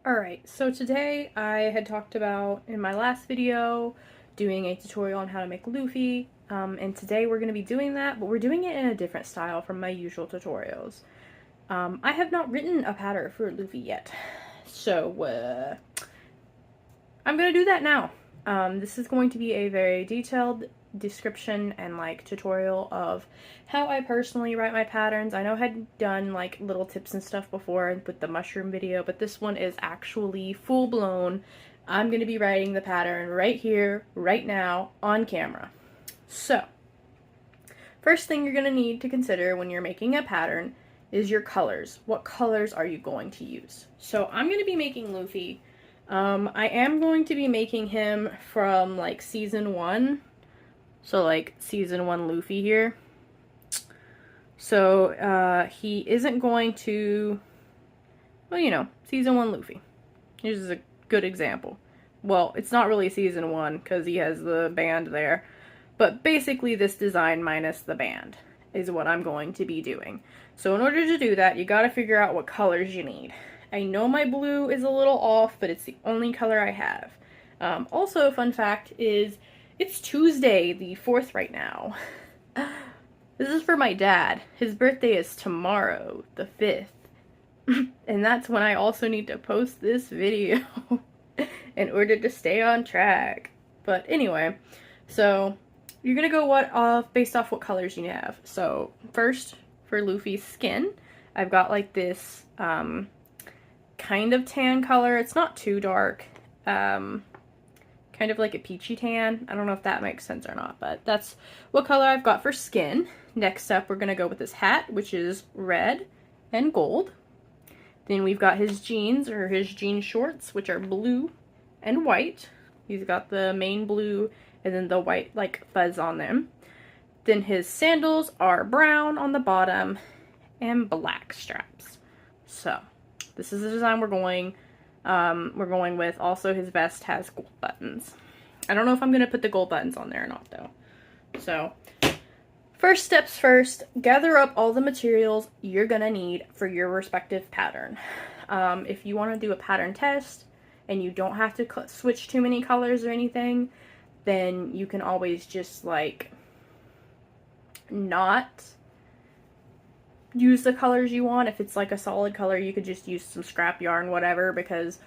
Alright, so today I had talked about, in my last video, doing a tutorial on how to make Luffy, and today we're going to be doing that, but we're doing it in a different style from my usual tutorials. I have not written a pattern for Luffy yet, so I'm going to do that now. This is going to be a very detailed description and tutorial of how I personally write my patterns. I know I had done little tips and stuff before with the mushroom video, but this one is actually full-blown. I'm going to be writing the pattern right here, right now, on camera. So, first thing you're going to need to consider when you're making a pattern is your colors. What colors are you going to use? So I'm going to be making Luffy. I am going to be making him from season 1. So season 1 Luffy here. So he isn't going to, well, season 1 Luffy. Here's a good example. Well, it's not really season 1 because he has the band there. But basically this design minus the band is what I'm going to be doing. So in order to do that, you gotta figure out what colors you need. I know my blue is a little off, but it's the only color I have. Also, fun fact is, it's Tuesday, the 4th right now. This is for my dad. His birthday is tomorrow, the 5th. And that's when I also need to post this video in order to stay on track. But anyway, so you're gonna go based off what colors you have. So first, for Luffy's skin, I've got this kind of tan color. It's not too dark. Kind of like a peachy tan. I don't know if that makes sense or not, but that's what color I've got for skin. Next up, we're going to go with his hat, which is red and gold. Then we've got his jeans, or his jean shorts, which are blue and white. He's got the main blue and then the white, fuzz on them. Then his sandals are brown on the bottom and black straps. So, this is the design we're going with. Also, his vest has gold buttons. I don't know if I'm going to put the gold buttons on there or not, though. So, first steps first, gather up all the materials you're going to need for your respective pattern. If you want to do a pattern test and you don't have to switch too many colors or anything, then you can always just, not use the colors you want. If it's a solid color, you could just use some scrap yarn, whatever, because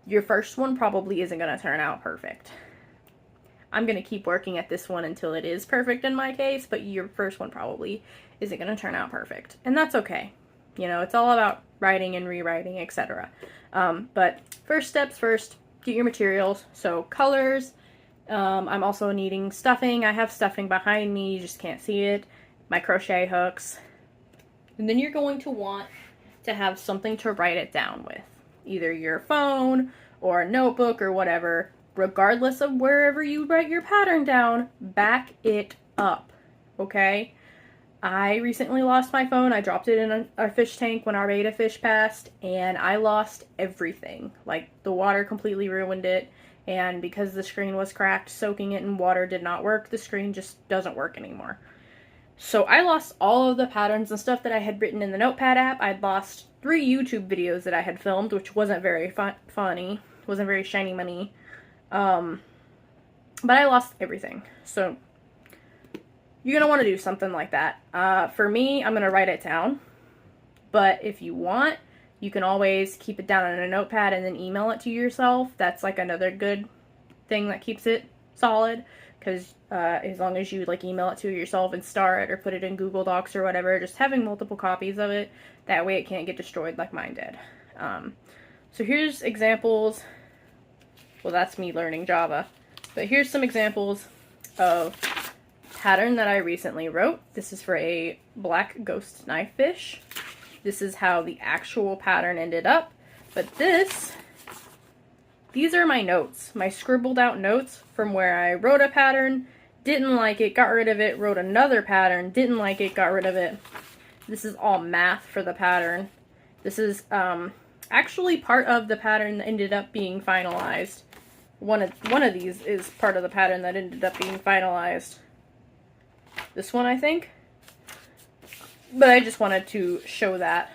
your first one probably isn't going to turn out perfect. I'm going to keep working at this one until it is perfect in my case, but your first one probably isn't going to turn out perfect. And that's okay. It's all about writing and rewriting, etc. But first steps first, get your materials. So colors, I'm also needing stuffing. I have stuffing behind me, you just can't see it. My crochet hooks. And then you're going to want to have something to write it down with. Either your phone or a notebook or whatever. Regardless of wherever you write your pattern down, back it up. Okay? I recently lost my phone. I dropped it in a fish tank when our beta fish passed, and I lost everything. The water completely ruined it, and because the screen was cracked, soaking it in water did not work. The screen just doesn't work anymore. So I lost all of the patterns and stuff that I had written in the Notepad app. I'd lost 3 YouTube videos that I had filmed, which wasn't very funny. Wasn't very shiny money. But I lost everything. So you're going to want to do something like that. For me, I'm going to write it down. But if you want, you can always keep it down in a notepad and then email it to yourself. That's another good thing that keeps it solid. Because as long as you email it to yourself and star it or put it in Google Docs or whatever, just having multiple copies of it, that way it can't get destroyed like mine did. So here's examples. Well, that's me learning Java. But here's some examples of pattern that I recently wrote. This is for a black ghost knife fish. This is how the actual pattern ended up. But these are my notes, my scribbled out notes from where I wrote a pattern, didn't like it, got rid of it, wrote another pattern, didn't like it, got rid of it. This is all math for the pattern. This is actually part of the pattern that ended up being finalized. One of these is part of the pattern that ended up being finalized. This one, I think. But I just wanted to show that.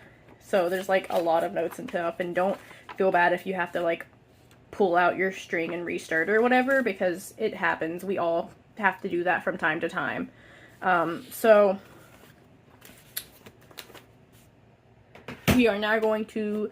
So there's like a lot of notes and stuff, and don't feel bad if you have to like pull out your string and restart or whatever, because it happens. We all have to do that from time to time. So we are now going to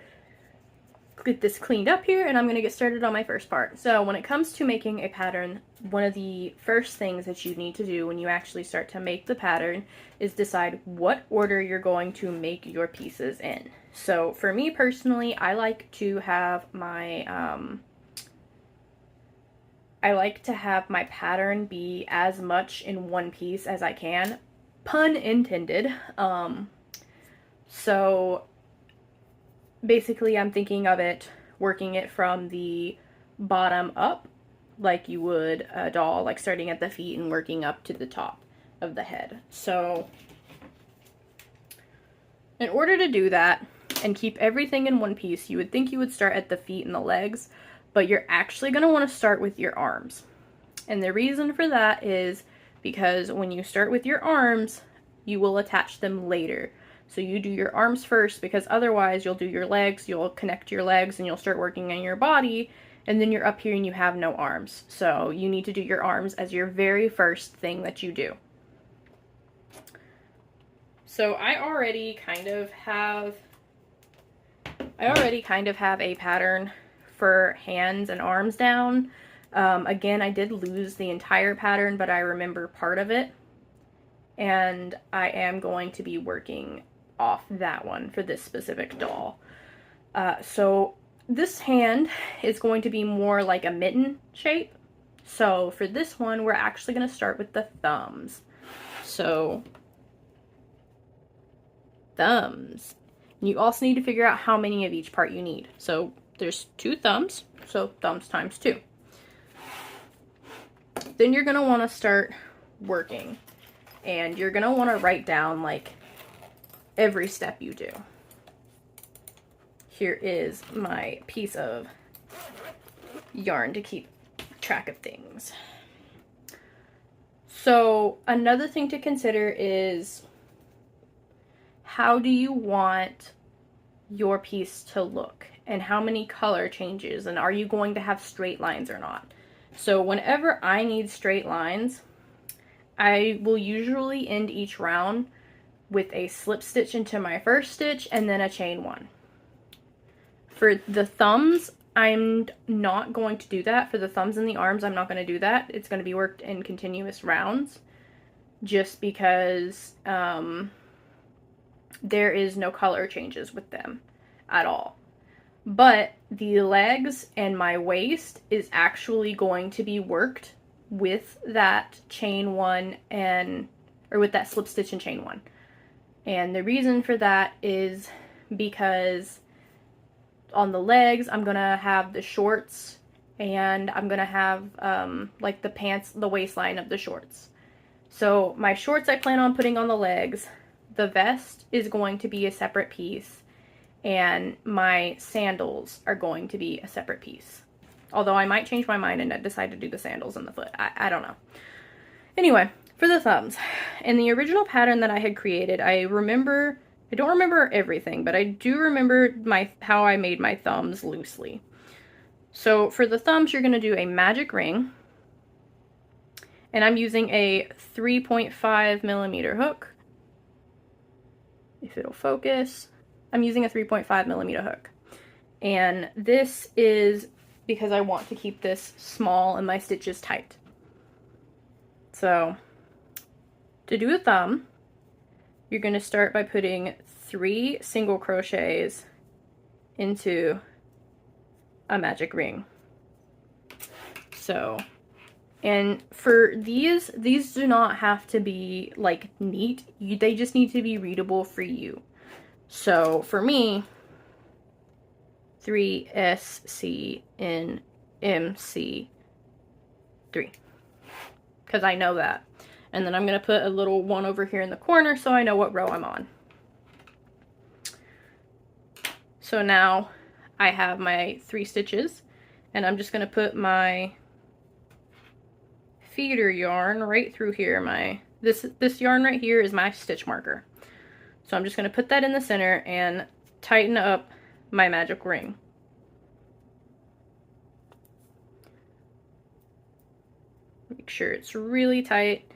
get this cleaned up here, and I'm going to get started on my first part. So when it comes to making a pattern, one of the first things that you need to do when you actually start to make the pattern is decide what order you're going to make your pieces in. So for me personally, I like to have my pattern be as much in one piece as I can, pun intended. So basically I'm thinking of it, working it from the bottom up, like you would a doll, like starting at the feet and working up to the top of the head. So in order to do that and keep everything in one piece, you would think you would start at the feet and the legs, but you're actually going to want to start with your arms. And the reason for that is because when you start with your arms, you will attach them later. So you do your arms first, because otherwise you'll do your legs, you'll connect your legs, and you'll start working on your body, and then you're up here and you have no arms. So you need to do your arms as your very first thing that you do. So I already kind of have a pattern for hands and arms down. Again, I did lose the entire pattern, but I remember part of it, and I am going to be working off that one for this specific doll. So this hand is going to be more like a mitten shape. So for this one, we're actually going to start with the thumbs. So thumbs. And you also need to figure out how many of each part you need. So there's 2 thumbs, so thumbs times 2. Then you're going to want to start working, and you're going to want to write down like every step you do. Here is my piece of yarn to keep track of things. So another thing to consider is, how do you want your piece to look, and how many color changes, and are you going to have straight lines or not? So whenever I need straight lines, I will usually end each round with a slip stitch into my first stitch and then a chain 1. For the thumbs, I'm not going to do that. For the thumbs and the arms, I'm not going to do that. It's going to be worked in continuous rounds, just because there is no color changes with them at all. But the legs and my waist is actually going to be worked with that chain 1 or with that slip stitch and chain 1. And the reason for that is because on the legs, I'm going to have the shorts, and I'm going to have like the pants, the waistline of the shorts. So my shorts I plan on putting on the legs. The vest is going to be a separate piece, and my sandals are going to be a separate piece. Although I might change my mind and decide to do the sandals in the foot. I don't know. Anyway, for the thumbs. In the original pattern that I had created, I don't remember everything, but I do remember how I made my thumbs loosely. So for the thumbs, you're going to do a magic ring. And I'm using a 3.5 millimeter hook. If it'll focus. I'm using a 3.5 millimeter hook. And this is because I want to keep this small and my stitches tight. So to do a thumb, you're going to start by putting 3 single crochets into a magic ring. So, and for these do not have to be like neat. They just need to be readable for you. So for me, 3 S C N M C 3, because I know that. And then I'm going to put a little 1 over here in the corner so I know what row I'm on. So now I have my 3 stitches, and I'm just going to put my feeder yarn right through here. This yarn right here is my stitch marker. So I'm just going to put that in the center and tighten up my magic ring. Make sure it's really tight.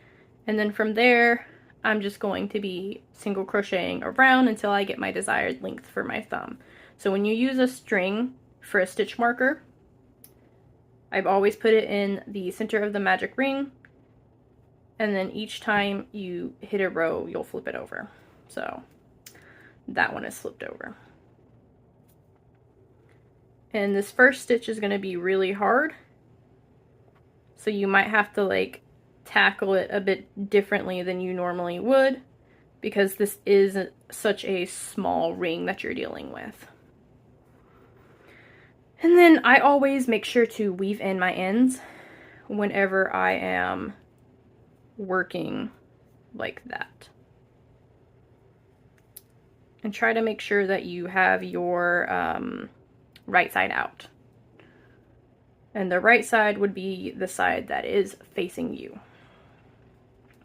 And then from there, I'm just going to be single crocheting around until I get my desired length for my thumb. So when you use a string for a stitch marker, I've always put it in the center of the magic ring, and then each time you hit a row, you'll flip it over. So that one is flipped over. And this first stitch is going to be really hard, so you might have to like tackle it a bit differently than you normally would, because this is such a small ring that you're dealing with. And then I always make sure to weave in my ends whenever I am working like that. And try to make sure that you have your right side out. And the right side would be the side that is facing you.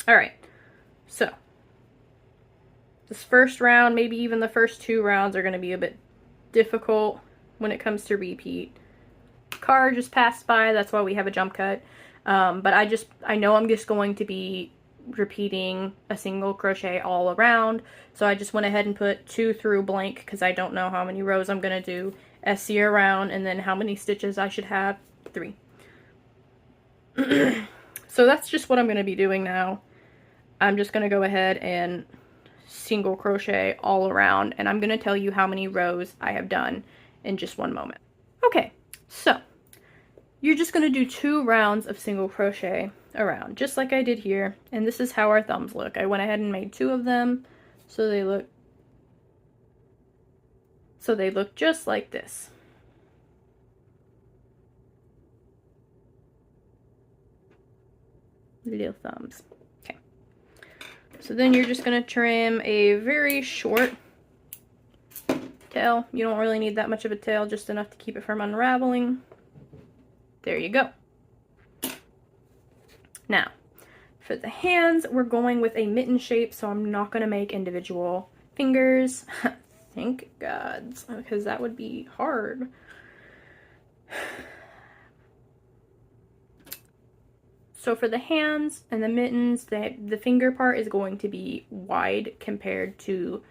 Alright, so this first round, maybe even the first 2 rounds, are going to be a bit difficult when it comes to repeat. Car just passed by, that's why we have a jump cut. But I know I'm just going to be repeating a single crochet all around, so I just went ahead and put 2 through blank because I don't know how many rows I'm going to do SC around, and then how many stitches I should have. 3. So that's just what I'm going to be doing now. I'm just going to go ahead and single crochet all around, and I'm going to tell you how many rows I have done in just one moment. Okay, so you're just going to do 2 rounds of single crochet around, just like I did here, and this is how our thumbs look. I went ahead and made 2 of them, so they look just like this. Little thumbs. Okay. So then you're just going to trim a very short tail. You don't really need that much of a tail, just enough to keep it from unraveling. There you go. Now, for the hands, we're going with a mitten shape, so I'm not going to make individual fingers. Thank God, because that would be hard. So for the hands and the mittens, the finger part is going to be wide compared to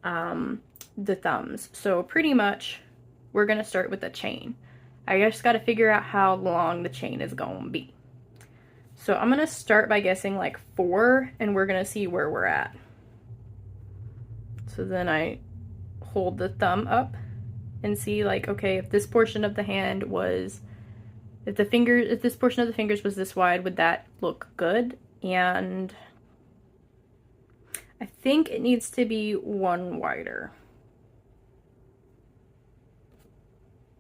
the thumbs. So pretty much, we're going to start with a chain. I just got to figure out how long the chain is going to be. So I'm going to start by guessing like 4, and we're going to see where we're at. So then I hold the thumb up and see like, okay, if this portion of the hand was, if this portion of the fingers was this wide, would that look good? And I think it needs to be 1 wider.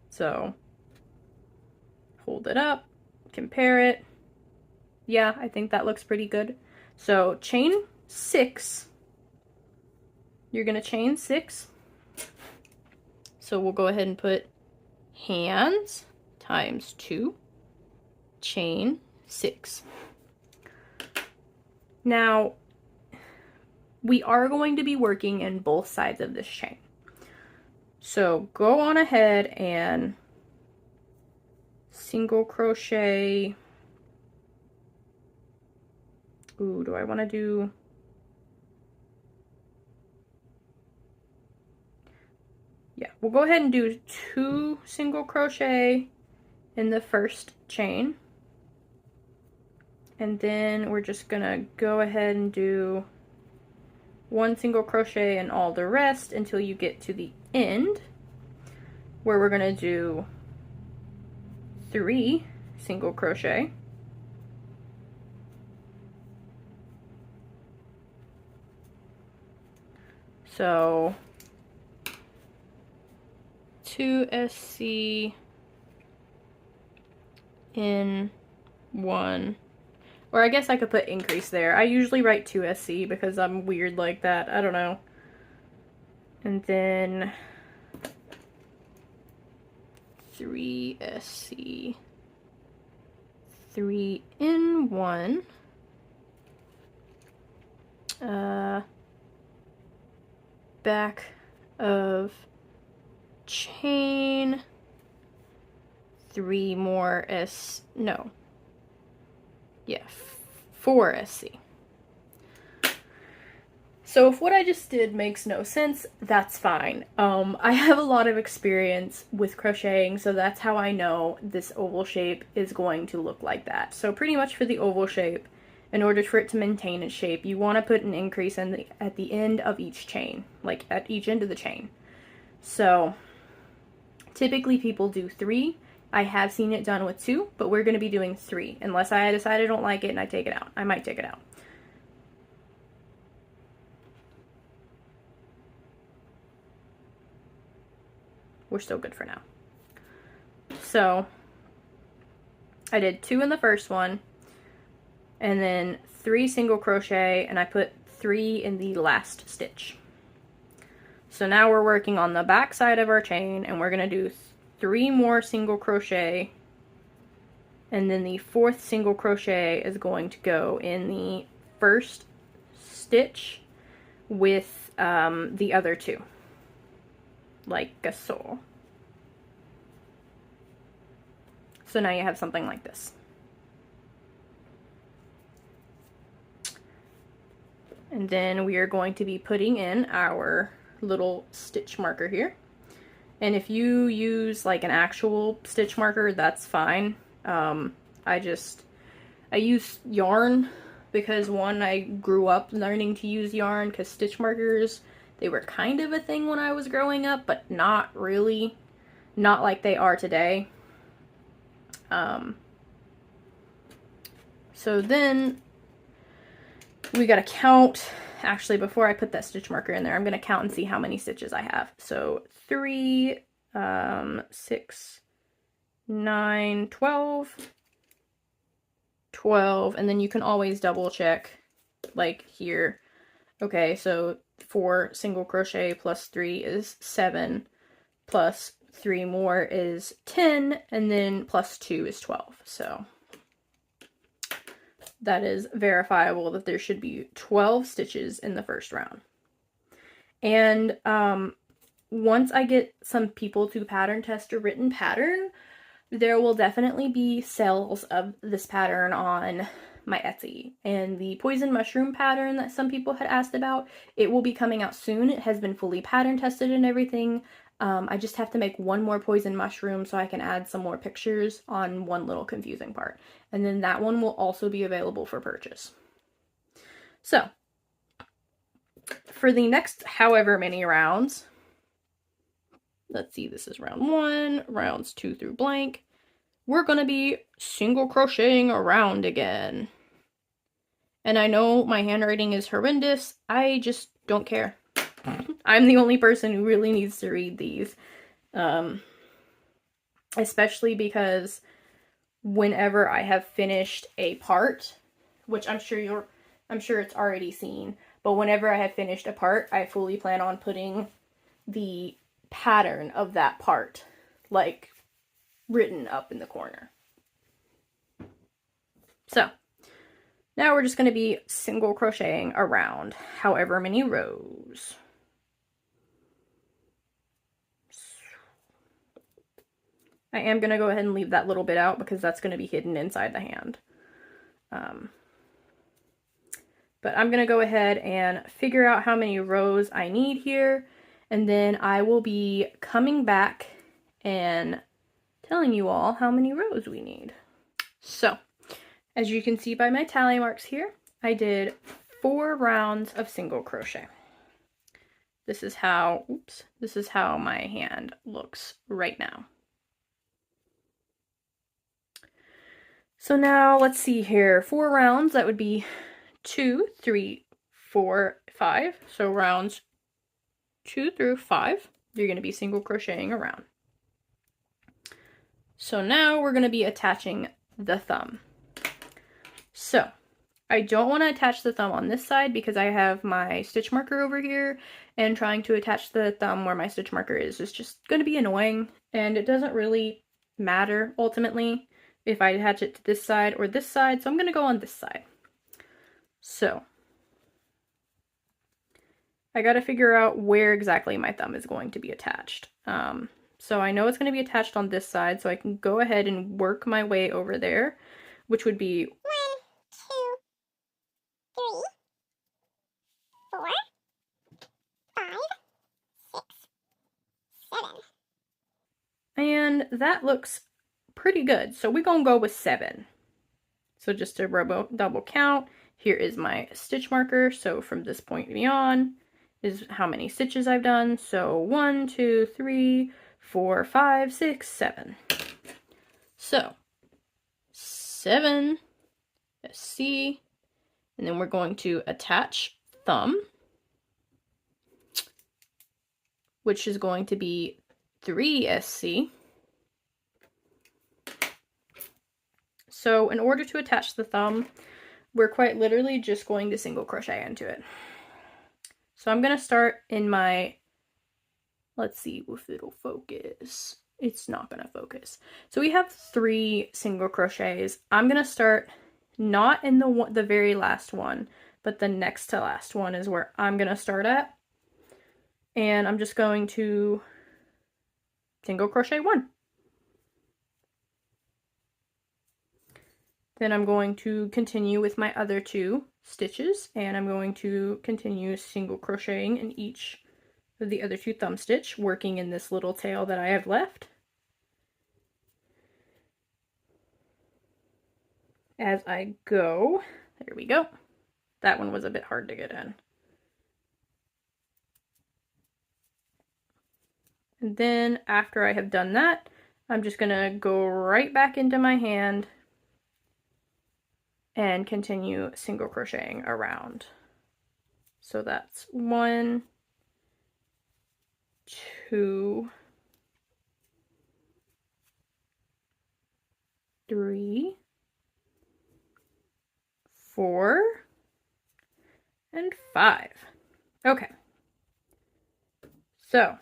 So hold it up, compare it. Yeah, I think that looks pretty good. So chain 6. You're going to chain 6. So we'll go ahead and put hands times 2, chain 6. Now, we are going to be working in both sides of this chain. So go on ahead and single crochet. Ooh, do I want to do... Yeah, we'll go ahead and do 2 single crochet in the first chain. And then we're just gonna go ahead and do 1 single crochet in all the rest until you get to the end, where we're gonna do 3 single crochet. So 2 SC in 1, or I guess I could put increase there. I usually write 2 SC because I'm weird like that. I don't know. And then 3 SC, 3 in 1. Back of chain, 3 more Yeah, 4SC. So if what I just did makes no sense, that's fine. I have a lot of experience with crocheting, so that's how I know this oval shape is going to look like that. So pretty much for the oval shape, in order for it to maintain its shape, you want to put an increase at the end of each chain, like at each end of the chain. So typically people do 3. I have seen it done with 2, but we're going to be doing 3, unless I decide I don't like it and I take it out. I might take it out. We're still good for now. So I did 2 in the first one, and then 3 single crochet, and I put 3 in the last stitch. So now we're working on the back side of our chain, and we're going to do 3 more single crochet, and then the 4th single crochet is going to go in the first stitch with the other 2, like so. So now you have something like this. And then we are going to be putting in our little stitch marker here. And if you use like an actual stitch marker, that's fine. I use yarn because, one, I grew up learning to use yarn, because stitch markers, they were kind of a thing when I was growing up, but not really, not like they are today. So then we gotta count. Actually, before I put that stitch marker in there, I'm gonna count and see how many stitches I have. So 3, 6, 9, 12, 12, and then you can always double check, like here. Okay, so 4 single crochet plus 3 is 7, plus 3 more is 10, and then plus 2 is 12. So that is verifiable that there should be 12 stitches in the first round. And once I get some people to pattern test a written pattern, there will definitely be sales of this pattern on my Etsy. And the poison mushroom pattern that some people had asked about, it will be coming out soon. It has been fully pattern tested and everything. I just have to make one more poison mushroom so I can add some more pictures on one little confusing part. And then that one will also be available for purchase. So, for the next however many rounds, let's see, this is round 1, rounds 2 through blank, we're going to be single crocheting around again. And I know my handwriting is horrendous, I just don't care. I'm the only person who really needs to read these. Especially because whenever I have finished a part, which I'm sure it's already seen, but whenever I have finished a part, I fully plan on putting the pattern of that part, like, written up in the corner. So, now we're just going to be single crocheting around however many rows. I am going to go ahead and leave that little bit out because that's going to be hidden inside the hand. But I'm going to go ahead and figure out how many rows I need here, and then I will be coming back and telling you all how many rows we need. So, as you can see by my tally marks here, I did 4 rounds of single crochet. This is how my hand looks right now. So now let's see here, 4 rounds, that would be 2, 3, 4, 5. So rounds 2 through 5, you're going to be single crocheting around. So now we're going to be attaching the thumb. So I don't want to attach the thumb on this side because I have my stitch marker over here, and trying to attach the thumb where my stitch marker is just going to be annoying, and it doesn't really matter ultimately if I attach it to this side or this side, so I'm going to go on this side. So I got to figure out where exactly my thumb is going to be attached. So I know it's going to be attached on this side, so I can go ahead and work my way over there, which would be 1, And that looks pretty good. So we're gonna go with 7. So just to double count, here is my stitch marker. So from this point beyond is how many stitches I've done. So 1, 2, 3, 4, 5, 6, 7. So 7 SC, and then we're going to attach thumb, which is going to be 3 SC. So in order to attach the thumb, we're quite literally just going to single crochet into it. So I'm going to start in my, let's see if it'll focus. It's not going to focus. So we have 3 single crochets. I'm going to start not in the very last one, but the next to last one is where I'm going to start at. And I'm just going to single crochet 1. Then I'm going to continue with my other 2 stitches, and I'm going to continue single crocheting in each of the other 2 thumb stitch, working in this little tail that I have left. As I go, there we go. That one was a bit hard to get in. And then after I have done that, I'm just gonna go right back into my hand and continue single crocheting around. So that's 1, 2, 3, 4, and 5. Okay. So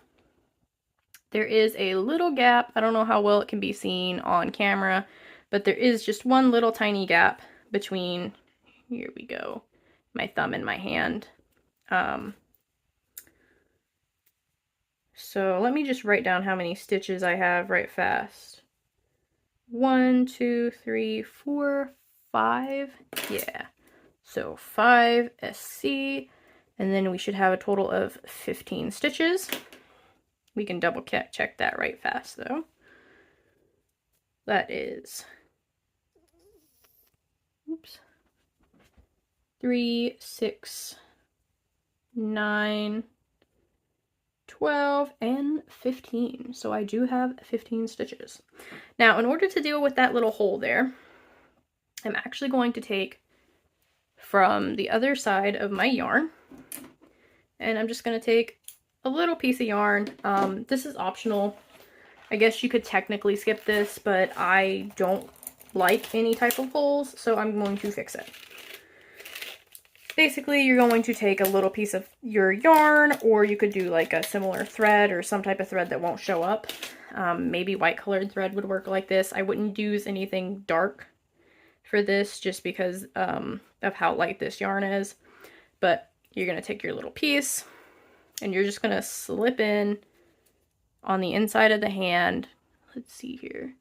there is a little gap. I don't know how well it can be seen on camera, but there is just one little tiny gap between, here we go, my thumb and my hand. So let me just write down how many stitches I have right fast. 1, 2, 3, 4, 5. Yeah. So 5 SC, and then we should have a total of 15 stitches. We can double check that right fast though. That is, oops, 3, 6, 9, 12, and 15. So I do have 15 stitches. Now, in order to deal with that little hole there, I'm actually going to take from the other side of my yarn, and I'm just going to take a little piece of yarn. This is optional. I guess you could technically skip this, but I don't like any type of holes, so I'm going to fix it. Basically, you're going to take a little piece of your yarn, or you could do like a similar thread or some type of thread that won't show up. Maybe white colored thread would work like this. I wouldn't use anything dark for this just because of how light this yarn is. But you're going to take your little piece and you're just going to slip in on the inside of the hand. Let's see here.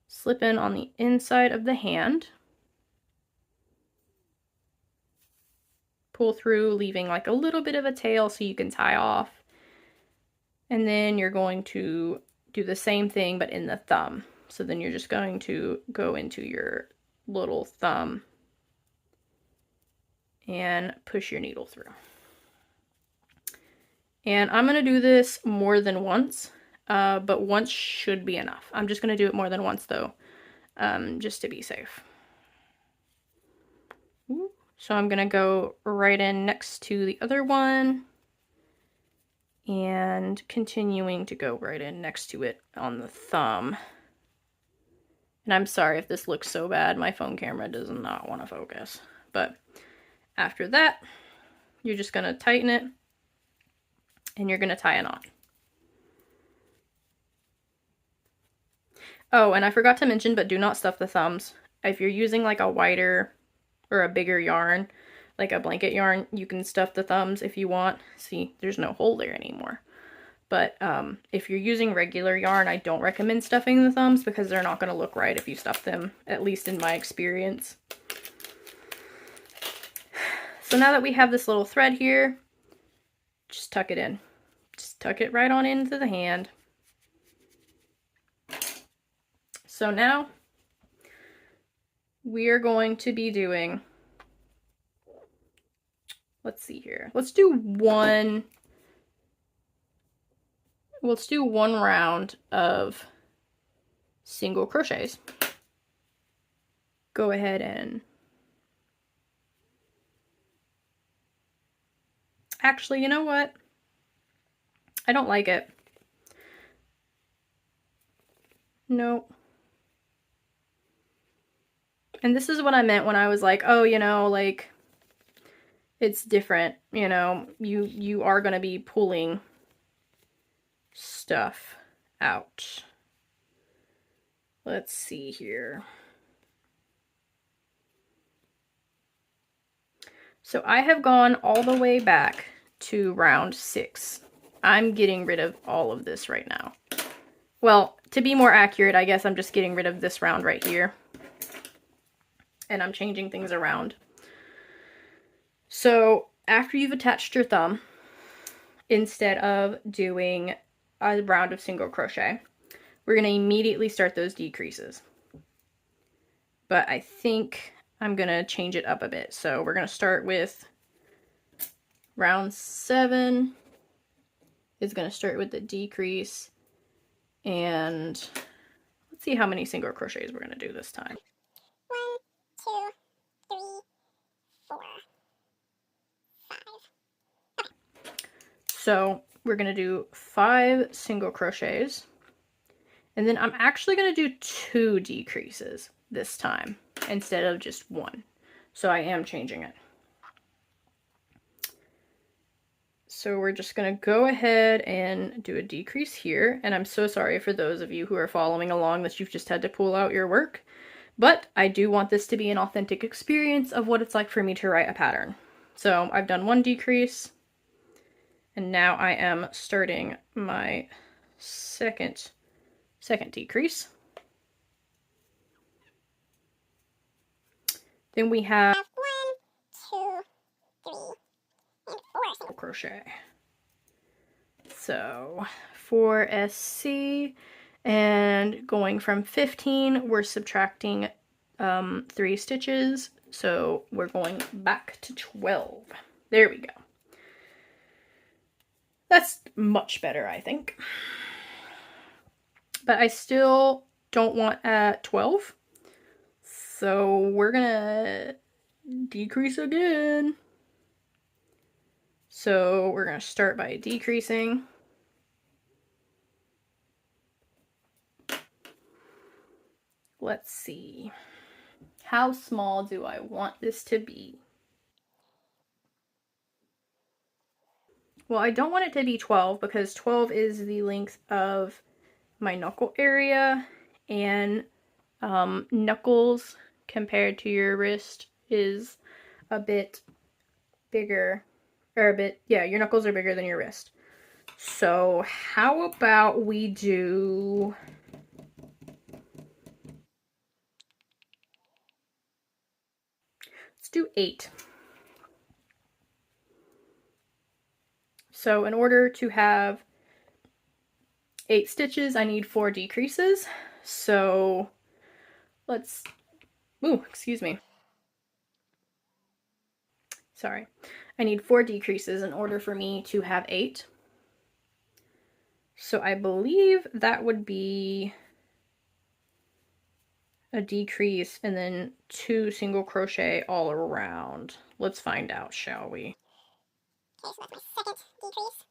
Slip in on the inside of the hand. Pull through, leaving like a little bit of a tail so you can tie off. And then you're going to do the same thing but in the thumb. So then you're just going to go into your little thumb and push your needle through. And I'm going to do this more than once, but once should be enough. I'm just going to do it more than once though, just to be safe. So I'm going to go right in next to the other one and continuing to go right in next to it on the thumb. And I'm sorry if this looks so bad. My phone camera does not want to focus. But after that, you're just going to tighten it and you're going to tie a knot. Oh, and I forgot to mention, but do not stuff the thumbs. If you're using like a wider or a bigger yarn, like a blanket yarn, you can stuff the thumbs if you want. See, there's no hole there anymore. But if you're using regular yarn, I don't recommend stuffing the thumbs because they're not going to look right if you stuff them, at least in my experience. So now that we have this little thread here, just tuck it in. Just tuck it right on into the hand. So now we are going to be doing, let's see here. Let's do one round of single crochets. Go ahead and actually, you know what? I don't like it. Nope. And this is what I meant when I was like, oh, you know, like, it's different, you know, you are going to be pulling stuff out. Let's see here. So I have gone all the way back to round 6. I'm getting rid of all of this right now. Well, to be more accurate, I guess I'm just getting rid of this round right here. And I'm changing things around. So after you've attached your thumb, instead of doing a round of single crochet, we're going to immediately start those decreases. But I think I'm going to change it up a bit. So we're going to start with round 7 is going to start with the decrease. And let's see how many single crochets we're going to do this time. 1, 2, 3, 4, 5. So we're going to do 5 single crochets. And then I'm actually going to do 2 decreases this time instead of just 1. So I am changing it. So we're just going to go ahead and do a decrease here. And I'm so sorry for those of you who are following along that you've just had to pull out your work. But I do want this to be an authentic experience of what it's like for me to write a pattern. So I've done 1 decrease. And now I am starting my second decrease. Then we have 1, 2, 3, and 4 single crochet. So 4 SC, and going from 15, we're subtracting 3 stitches. So we're going back to 12. There we go. That's much better, I think. But I still don't want at 12. So we're gonna decrease again. So we're gonna start by decreasing. Let's see. How small do I want this to be? Well, I don't want it to be 12 because 12 is the length of my knuckle area, and knuckles compared to your wrist is a bit bigger, or a bit, yeah, your knuckles are bigger than your wrist. So how about we do, let's do 8. So in order to have 8 stitches, I need 4 decreases. So let's, ooh, excuse me. Sorry. I need 4 decreases in order for me to have 8. So I believe that would be a decrease and then 2 single crochet all around. Let's find out, shall we? Okay, so that's my second decrease.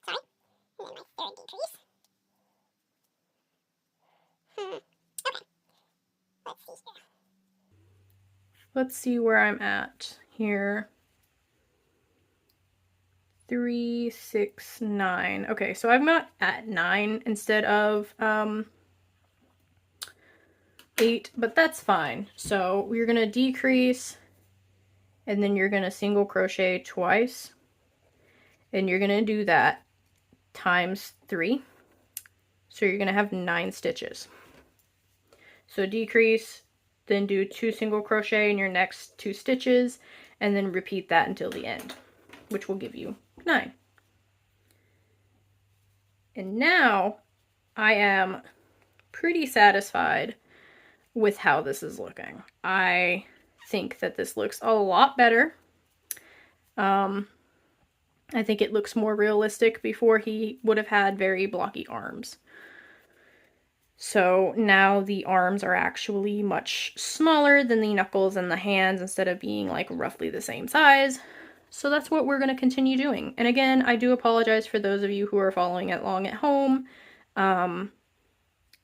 Sorry. And then my third decrease. Okay. Let's see here. Let's see where I'm at here. 3, 6, 9. Okay, so I'm not at 9 instead of 8, but that's fine. So we're gonna decrease, and then you're gonna single crochet twice, and you're gonna do that times 3. So you're gonna have 9 stitches. So decrease, then do 2 single crochet in your next 2 stitches, and then repeat that until the end, which will give you 9. And now I am pretty satisfied with how this is looking. I think that this looks a lot better. I think it looks more realistic. Before he would have had very blocky arms. So now the arms are actually much smaller than the knuckles and the hands instead of being like roughly the same size. So that's what we're going to continue doing. And again, I do apologize for those of you who are following along at home.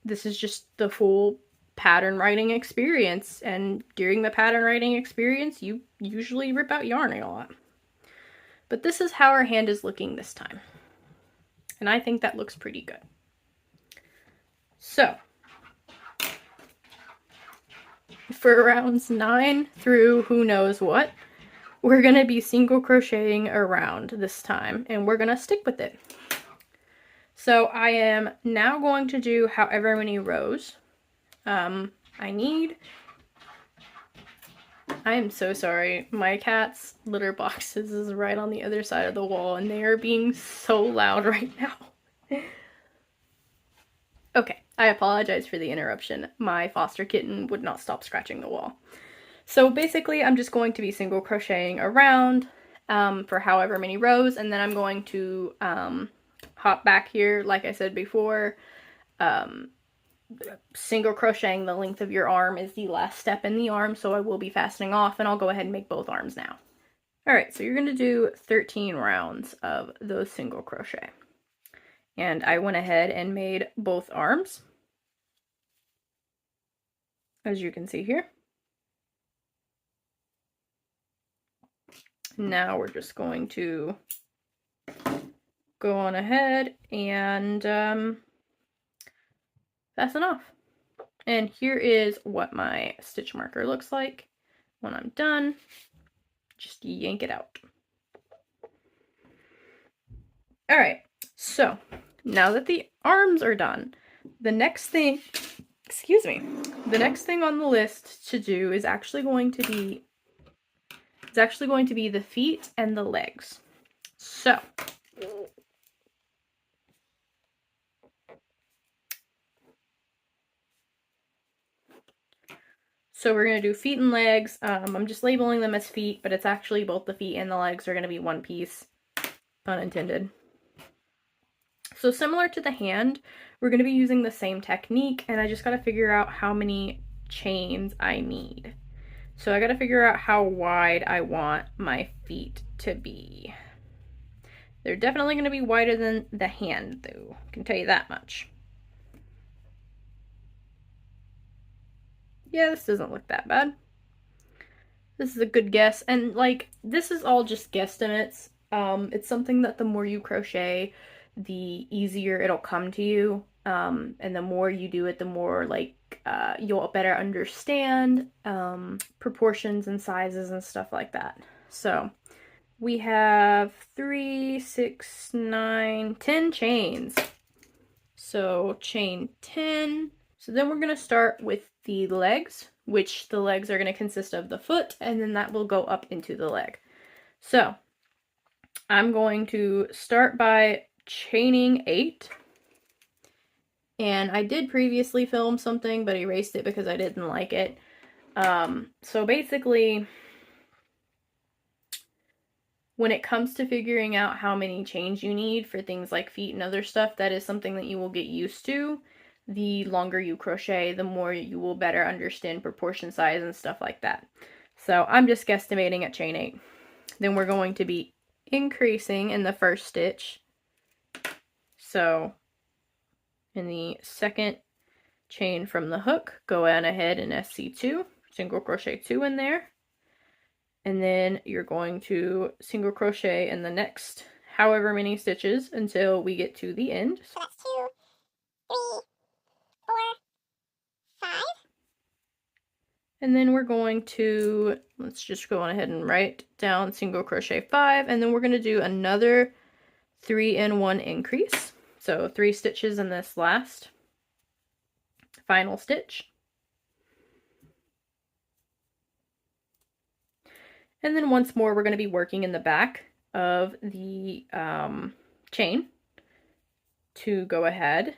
This is just the full pattern writing experience. And during the pattern writing experience, you usually rip out yarn a lot. But this is how our hand is looking this time. And I think that looks pretty good. So, for rounds 9 through who knows what, we're going to be single crocheting around this time, and we're going to stick with it. So I am now going to do however many rows I need. I am so sorry. My cat's litter boxes is right on the other side of the wall, and they are being so loud right now. Okay, I apologize for the interruption. My foster kitten would not stop scratching the wall. So basically, I'm just going to be single crocheting around for however many rows, and then I'm going to hop back here, like I said before. Single crocheting the length of your arm is the last step in the arm, so I will be fastening off, and I'll go ahead and make both arms now. Alright, so you're going to do 13 rounds of those single crochet. And I went ahead and made both arms, as you can see here. Now we're just going to go on ahead and fasten off. And here is what my stitch marker looks like when I'm done. Just yank it out. All right, so now that the arms are done, the next thing, the next thing on the list to do is actually going to be the feet and the legs. So we're going to do feet and legs. I'm just labeling them as feet, but it's actually both the feet and the legs are going to be one piece, pun intended. So similar to the hand, we're going to be using the same technique, and I just got to figure out how many chains I need. So I got to figure out how wide I want my feet to be. They're definitely going to be wider than the hand, though. I can tell you that much. Yeah, this doesn't look that bad. This is a good guess, and like, this is all just guesstimates. It's something that the more you crochet, the easier it'll come to you, and the more you do it, the more like you'll better understand proportions and sizes and stuff like that. So we have 3, 6, 9, 10 chains. So chain 10. So then we're going to start with the legs, which the legs are going to consist of the foot, and then that will go up into the leg. So I'm going to start by chaining 8. And I did previously film something, but erased it because I didn't like it. So basically, when it comes to figuring out how many chains you need for things like feet and other stuff, that is something that you will get used to. The longer you crochet, the more you will better understand proportion size and stuff like that. So I'm just guesstimating at chain 8. Then we're going to be increasing in the first stitch. So in the second chain from the hook, go on ahead and SC2, single crochet 2 in there. And then you're going to single crochet in the next however many stitches until we get to the end. So that's 2, 3, 4, 5. And then we're going to, let's just go on ahead and write down single crochet 5, and then we're going to do another 3-in-1 increase. So 3 stitches in this last final stitch. And then once more, we're going to be working in the back of the chain to go ahead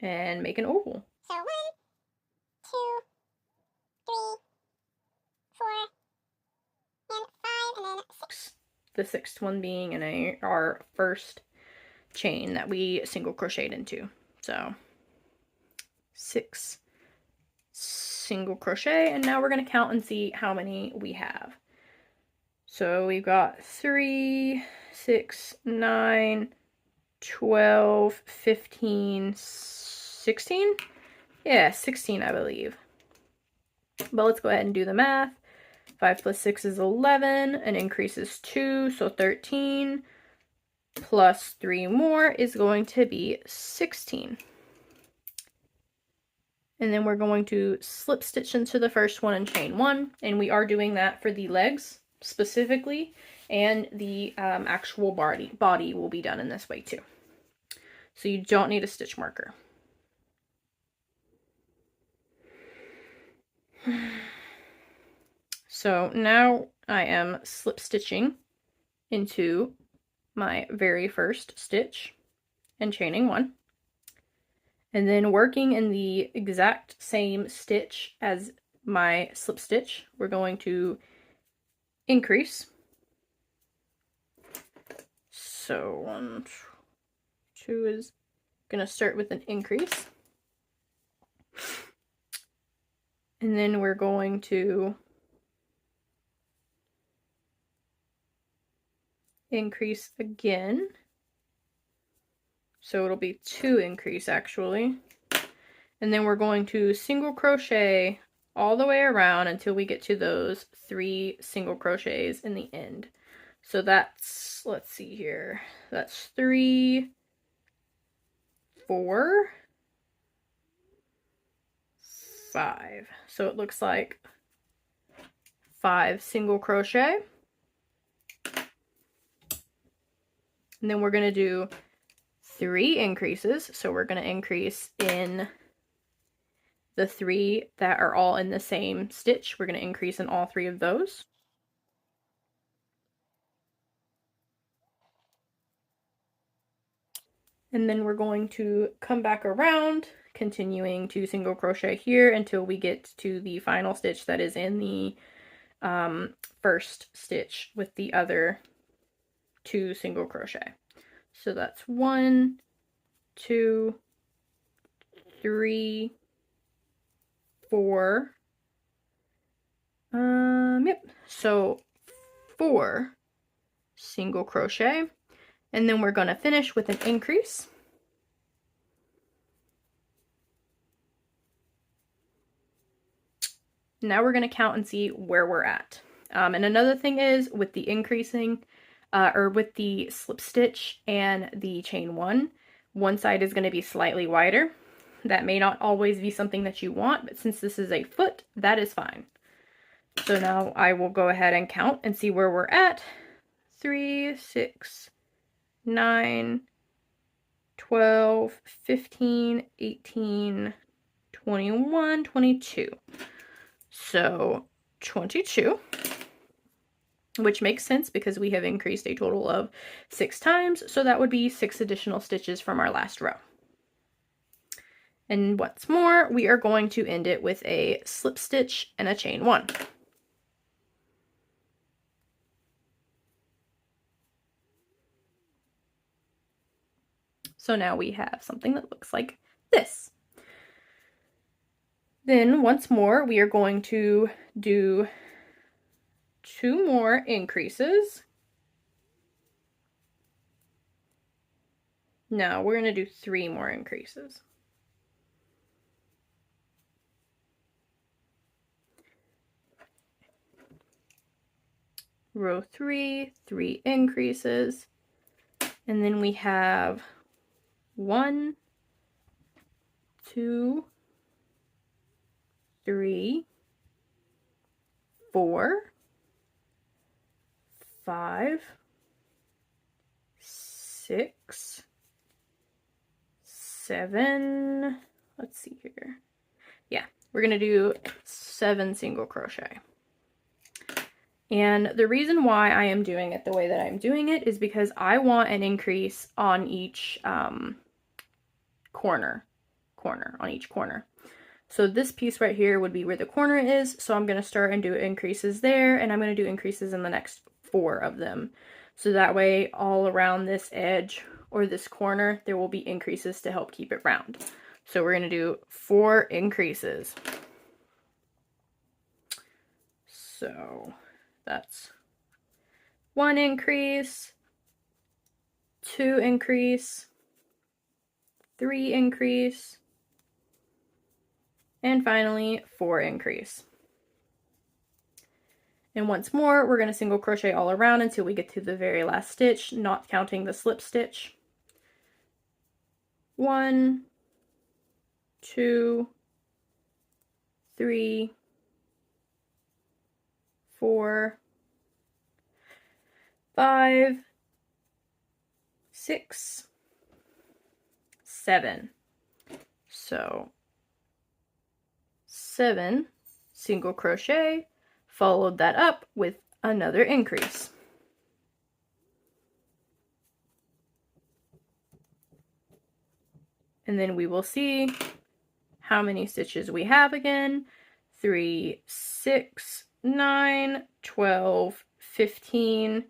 and make an oval. So 1, 2, 3, 4, and 5, and then 6. The sixth one being in our first chain that we single crocheted into. So 6 single crochet, and now we're going to count and see how many we have. So we've got 3, 6, 9, 12, 15, 16? Yeah, 16, I believe. But let's go ahead and do the math. 5 plus 6 is 11, an increase is 2, so 13, plus 3 more is going to be 16. And then we're going to slip stitch into the first one and chain 1, and we are doing that for the legs specifically, and the actual body will be done in this way too. So you don't need a stitch marker. So now I am slip stitching into my very first stitch and chaining 1. And then working in the exact same stitch as my slip stitch, we're going to increase. So 1, 2 is going to start with an increase. And then we're going to increase again. So it'll be 2 increase actually. And then we're going to single crochet all the way around until we get to those 3 single crochets in the end. So that's, let's see here, that's 3, 4, 5. So it looks like 5 single crochet. And then we're going to do 3 increases. So we're going to increase in the 3 that are all in the same stitch. We're going to increase in all 3 of those. And then we're going to come back around, continuing to single crochet here until we get to the final stitch that is in the first stitch with the other 2 single crochet. So that's 1, 2, 3, 4. Yep. So 4 single crochet. And then we're going to finish with an increase. Now we're going to count and see where we're at. And another thing is with the increasing, or with the slip stitch and the chain 1, one side is going to be slightly wider. That may not always be something that you want, but since this is a foot, that is fine. So now I will go ahead and count and see where we're at. 3, 6, 9, 12, 15, 18, 21, 22. So 22, which makes sense because we have increased a total of 6 times. So that would be 6 additional stitches from our last row. And what's more, we are going to end it with a slip stitch and a chain 1. So now we have something that looks like this. Then once more, we are going to do 2 more increases. No, we're going to do 3 more increases. Row 3, 3 increases, and then we have 1, 2, 3, 4, 5, 6, 7, let's see here. Yeah, we're going to do 7 single crochet. And the reason why I am doing it the way that I'm doing it is because I want an increase on each corner corner, on each corner. So this piece right here would be where the corner is, so I'm going to start and do increases there, and I'm going to do increases in the next 4 of them. So that way, all around this edge or this corner, there will be increases to help keep it round. So we're going to do 4 increases. So that's 1 increase, 2 increase, 3 increase, and finally 4 increase. And once more, we're going to single crochet all around until we get to the very last stitch, not counting the slip stitch. 1, 2, 3, 4, 5, 6, 7. So 7 single crochet, followed that up with another increase. And then we will see how many stitches we have again. 3, 6, 9, 12, 15,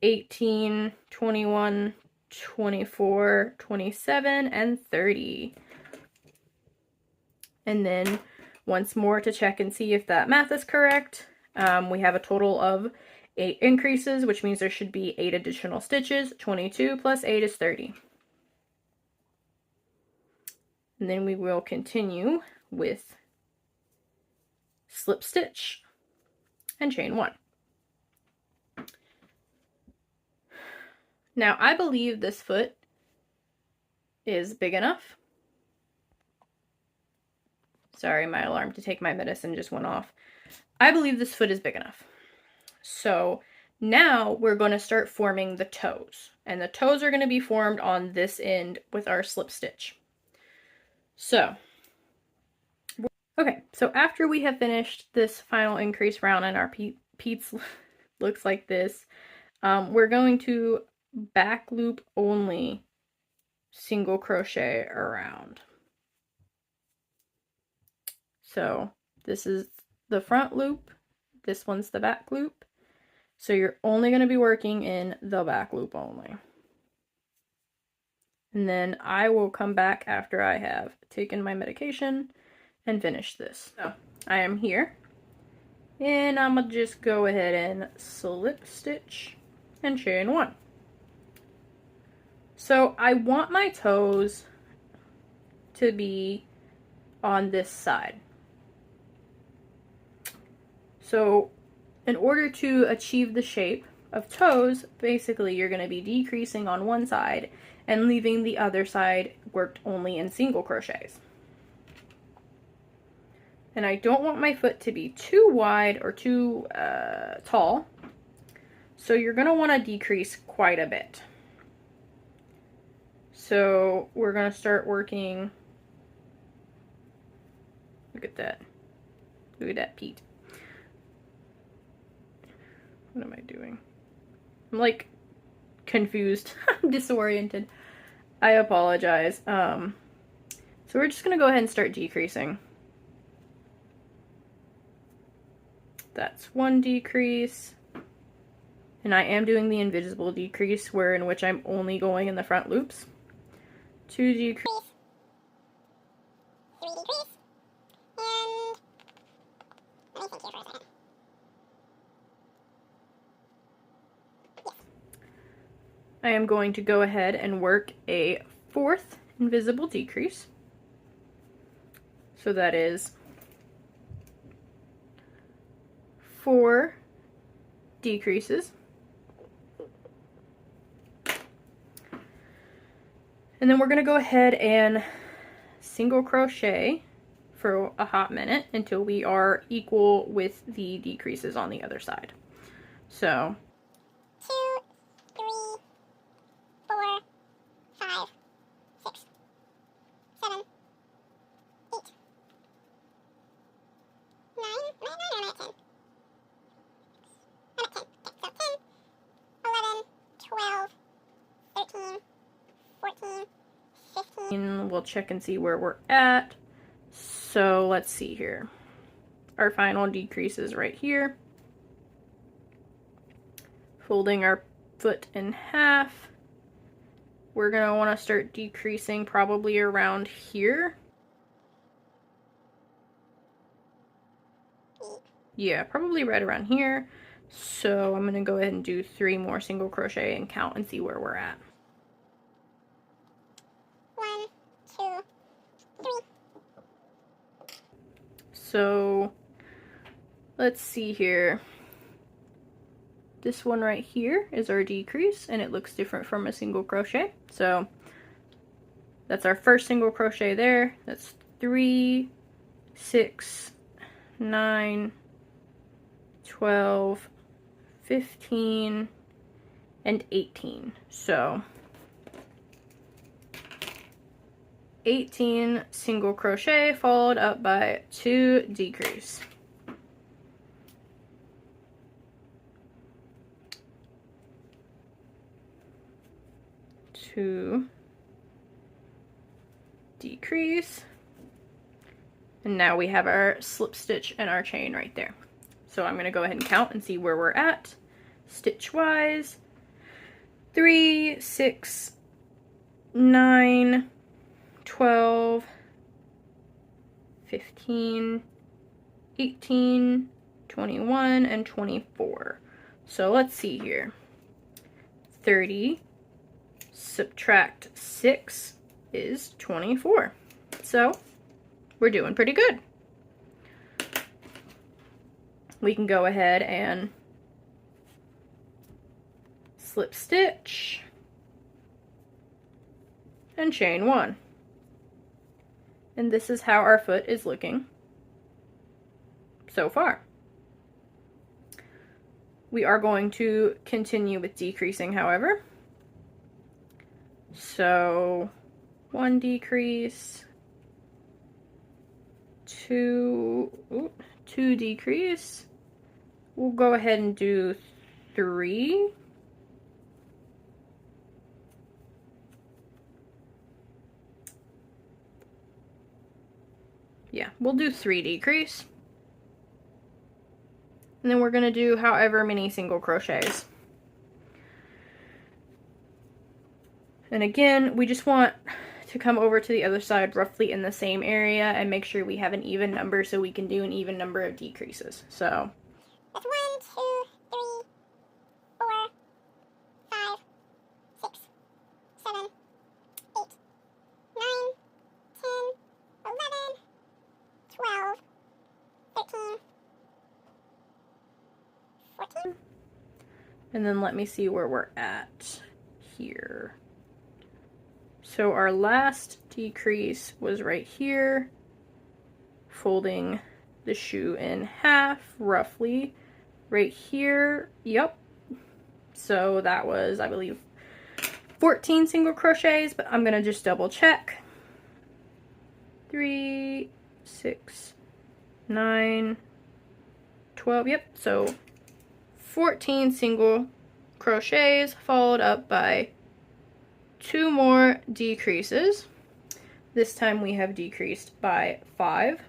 18, 21, 24, 27, and 30. And then once more to check and see if that math is correct, we have a total of 8 increases, which means there should be 8 additional stitches. 22 plus 8 is 30. And then we will continue with slip stitch and chain 1. Now, I believe this foot is big enough. Sorry, my alarm to take my medicine just went off. I believe this foot is big enough. So now we're going to start forming the toes. And the toes are going to be formed on this end with our slip stitch. So, okay, so after we have finished this final increase round and our Pete's looks like this, we're going to back loop only single crochet around. So this is the front loop, this one's the back loop. So you're only going to be working in the back loop only. And then I will come back after I have taken my medication and finish this. So I am here. And I'm going to just go ahead and slip stitch and chain 1. So I want my toes to be on this side. So in order to achieve the shape of toes, basically you're going to be decreasing on one side and leaving the other side worked only in single crochets. And I don't want my foot to be too wide or too tall, so you're going to want to decrease quite a bit. So we're going to start working, look at that Pete. What am I doing? I'm like confused, I'm disoriented. I apologize. So we're just gonna go ahead and start decreasing. That's 1 decrease. And I am doing the invisible decrease, in which I'm only going in the front loops. 2 decrease. 3 decrease. And let me think here for a second. I am going to go ahead and work a 4th invisible decrease. So that is 4 decreases. And then we're going to go ahead and single crochet for a hot minute until we are equal with the decreases on the other side. So 2, 3, 4, 5, 6, 7, 8, 9, or am I at 10? I'm at 10. Okay, so 10, 11, 12, 13, 14, 15, And we'll check and see where we're at. So let's see here. Our final decrease is right here. Folding our foot in half. We're going to want to start decreasing probably around here. Yeah, probably right around here. So I'm going to go ahead and do 3 more single crochet and count and see where we're at. 1, 2, 3. So let's see here. This one right here is our decrease, and it looks different from a single crochet. So that's our first single crochet there. That's 3, 6, 9, 12, 15, and 18. So 18 single crochet followed up by 2 decrease. Decrease, and now we have our slip stitch and our chain right there. So I'm going to go ahead and count and see where we're at stitch wise. 3, 6, 9, 12, 15, 18, 21, and 24. So let's see here. 30 subtract 6 is 24. So we're doing pretty good. We can go ahead and slip stitch and chain 1. And this is how our foot is looking so far. We are going to continue with decreasing, however. So 1 decrease, 2 decrease. We'll go ahead and do 3. Yeah, we'll do 3 decrease. And then we're going to do however many single crochets. And again, we just want to come over to the other side roughly in the same area and make sure we have an even number so we can do an even number of decreases. So that's 1, 2, 3, 4, 5, 6, 7, 8, 9, 10, 11, 12, 13, 14. And then let me see where we're at here. So our last decrease was right here, folding the shoe in half, roughly, right here, yep. So that was, I believe, 14 single crochets, but I'm gonna just double check. 3, 6, 9, 12, yep, so 14 single crochets followed up by 2 more decreases. This time we have decreased by 5.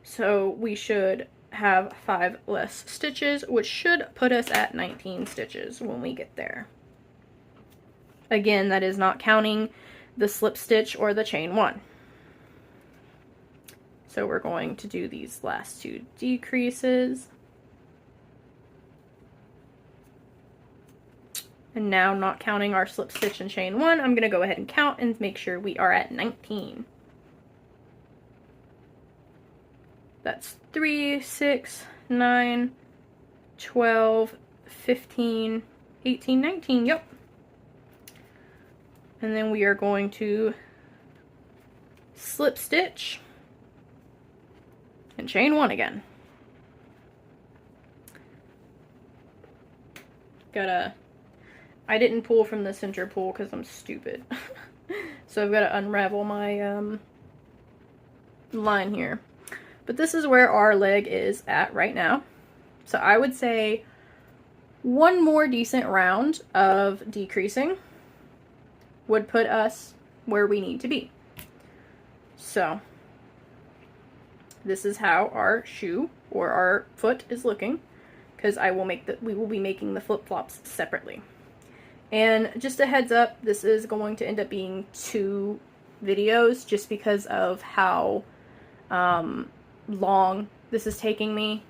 So we should have 5 less stitches, which should put us at 19 stitches when we get there. Again, that is not counting the slip stitch or the chain 1. So we're going to do these last 2 decreases. And now, not counting our slip stitch and chain 1, I'm going to go ahead and count and make sure we are at 19. That's 3, 6, 9, 12, 15, 18, 19, yep. And then we are going to slip stitch and chain 1 again. I didn't pull from the center pull because I'm stupid. So I've got to unravel my line here. But this is where our leg is at right now. So I would say 1 more decent round of decreasing. would put us where we need to be. So this is how our shoe or our foot is looking, because we will be making the flip-flops separately. And just a heads up, this is going to end up being 2 videos just because of how long this is taking me.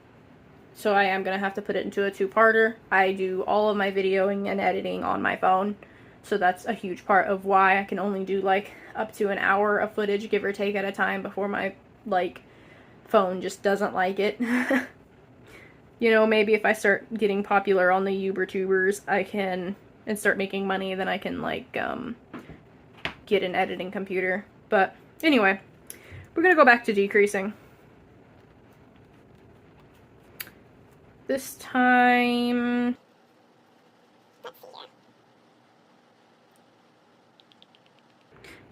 So I am going to have to put it into a 2-parter. I do all of my videoing and editing on my phone, so that's a huge part of why I can only do like up to an hour of footage, give or take, at a time before my phone just doesn't like it. You know, maybe if I start getting popular on the YouTubers, and start making money, then I can get an editing computer. But anyway, we're gonna go back to decreasing. This time, Let's see here.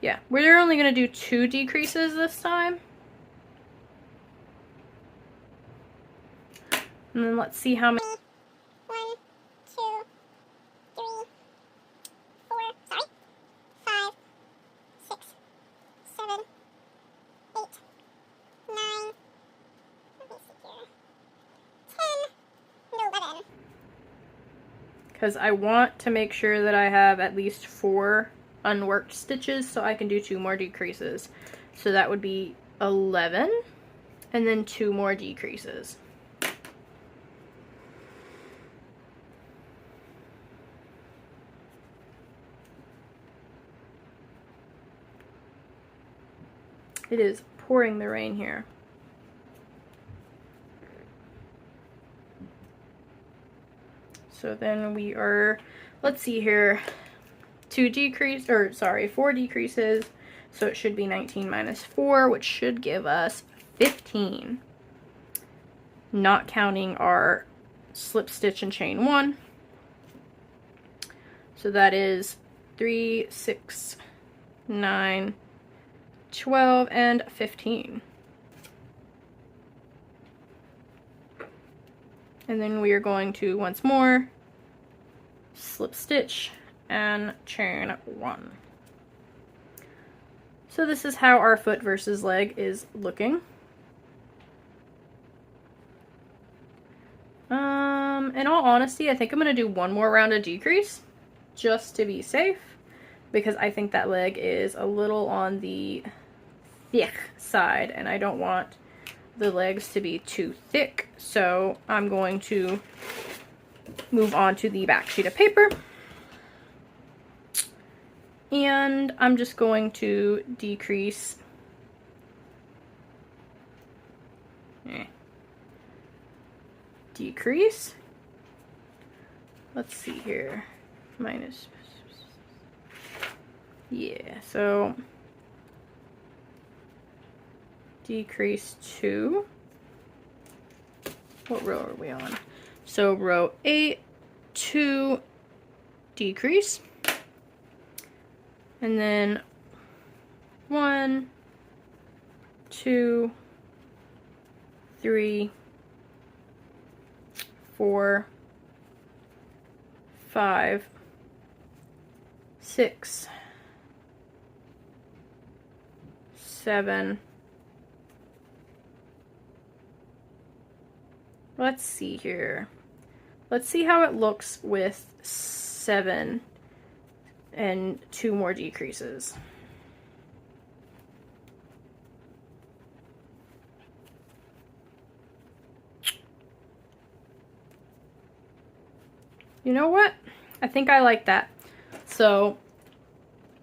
yeah, we're only gonna do 2 decreases this time. And then let's see how many. 1, 2, 3, 4, sorry, 5, 6, 7, 8, 9, let me see here, 10, and 11. Because I want to make sure that I have at least 4 unworked stitches so I can do 2 more decreases. So that would be 11, and then 2 more decreases. It is pouring the rain here. So then we are, let's see here, 4 decreases. So it should be 19 minus 4, which should give us 15. Not counting our slip stitch and chain 1. So that is 3, 6, 9, 12, and 15. And then we are going to once more slip stitch and chain 1. So this is how our foot versus leg is looking. In all honesty, I think I'm going to do 1 more round of decrease just to be safe, because I think that leg is a little on the thick side and I don't want the legs to be too thick. So I'm going to move on to the back sheet of paper, and I'm just going to decrease decrease. Let's see here, minus, yeah, so decrease 2. What row are we on? So row 8, 2, decrease, and then 1, 2, 3, 4, 5, 6, 7. Let's see here. Let's see how it looks with 7 and 2 more decreases. You know what? I think I like that. So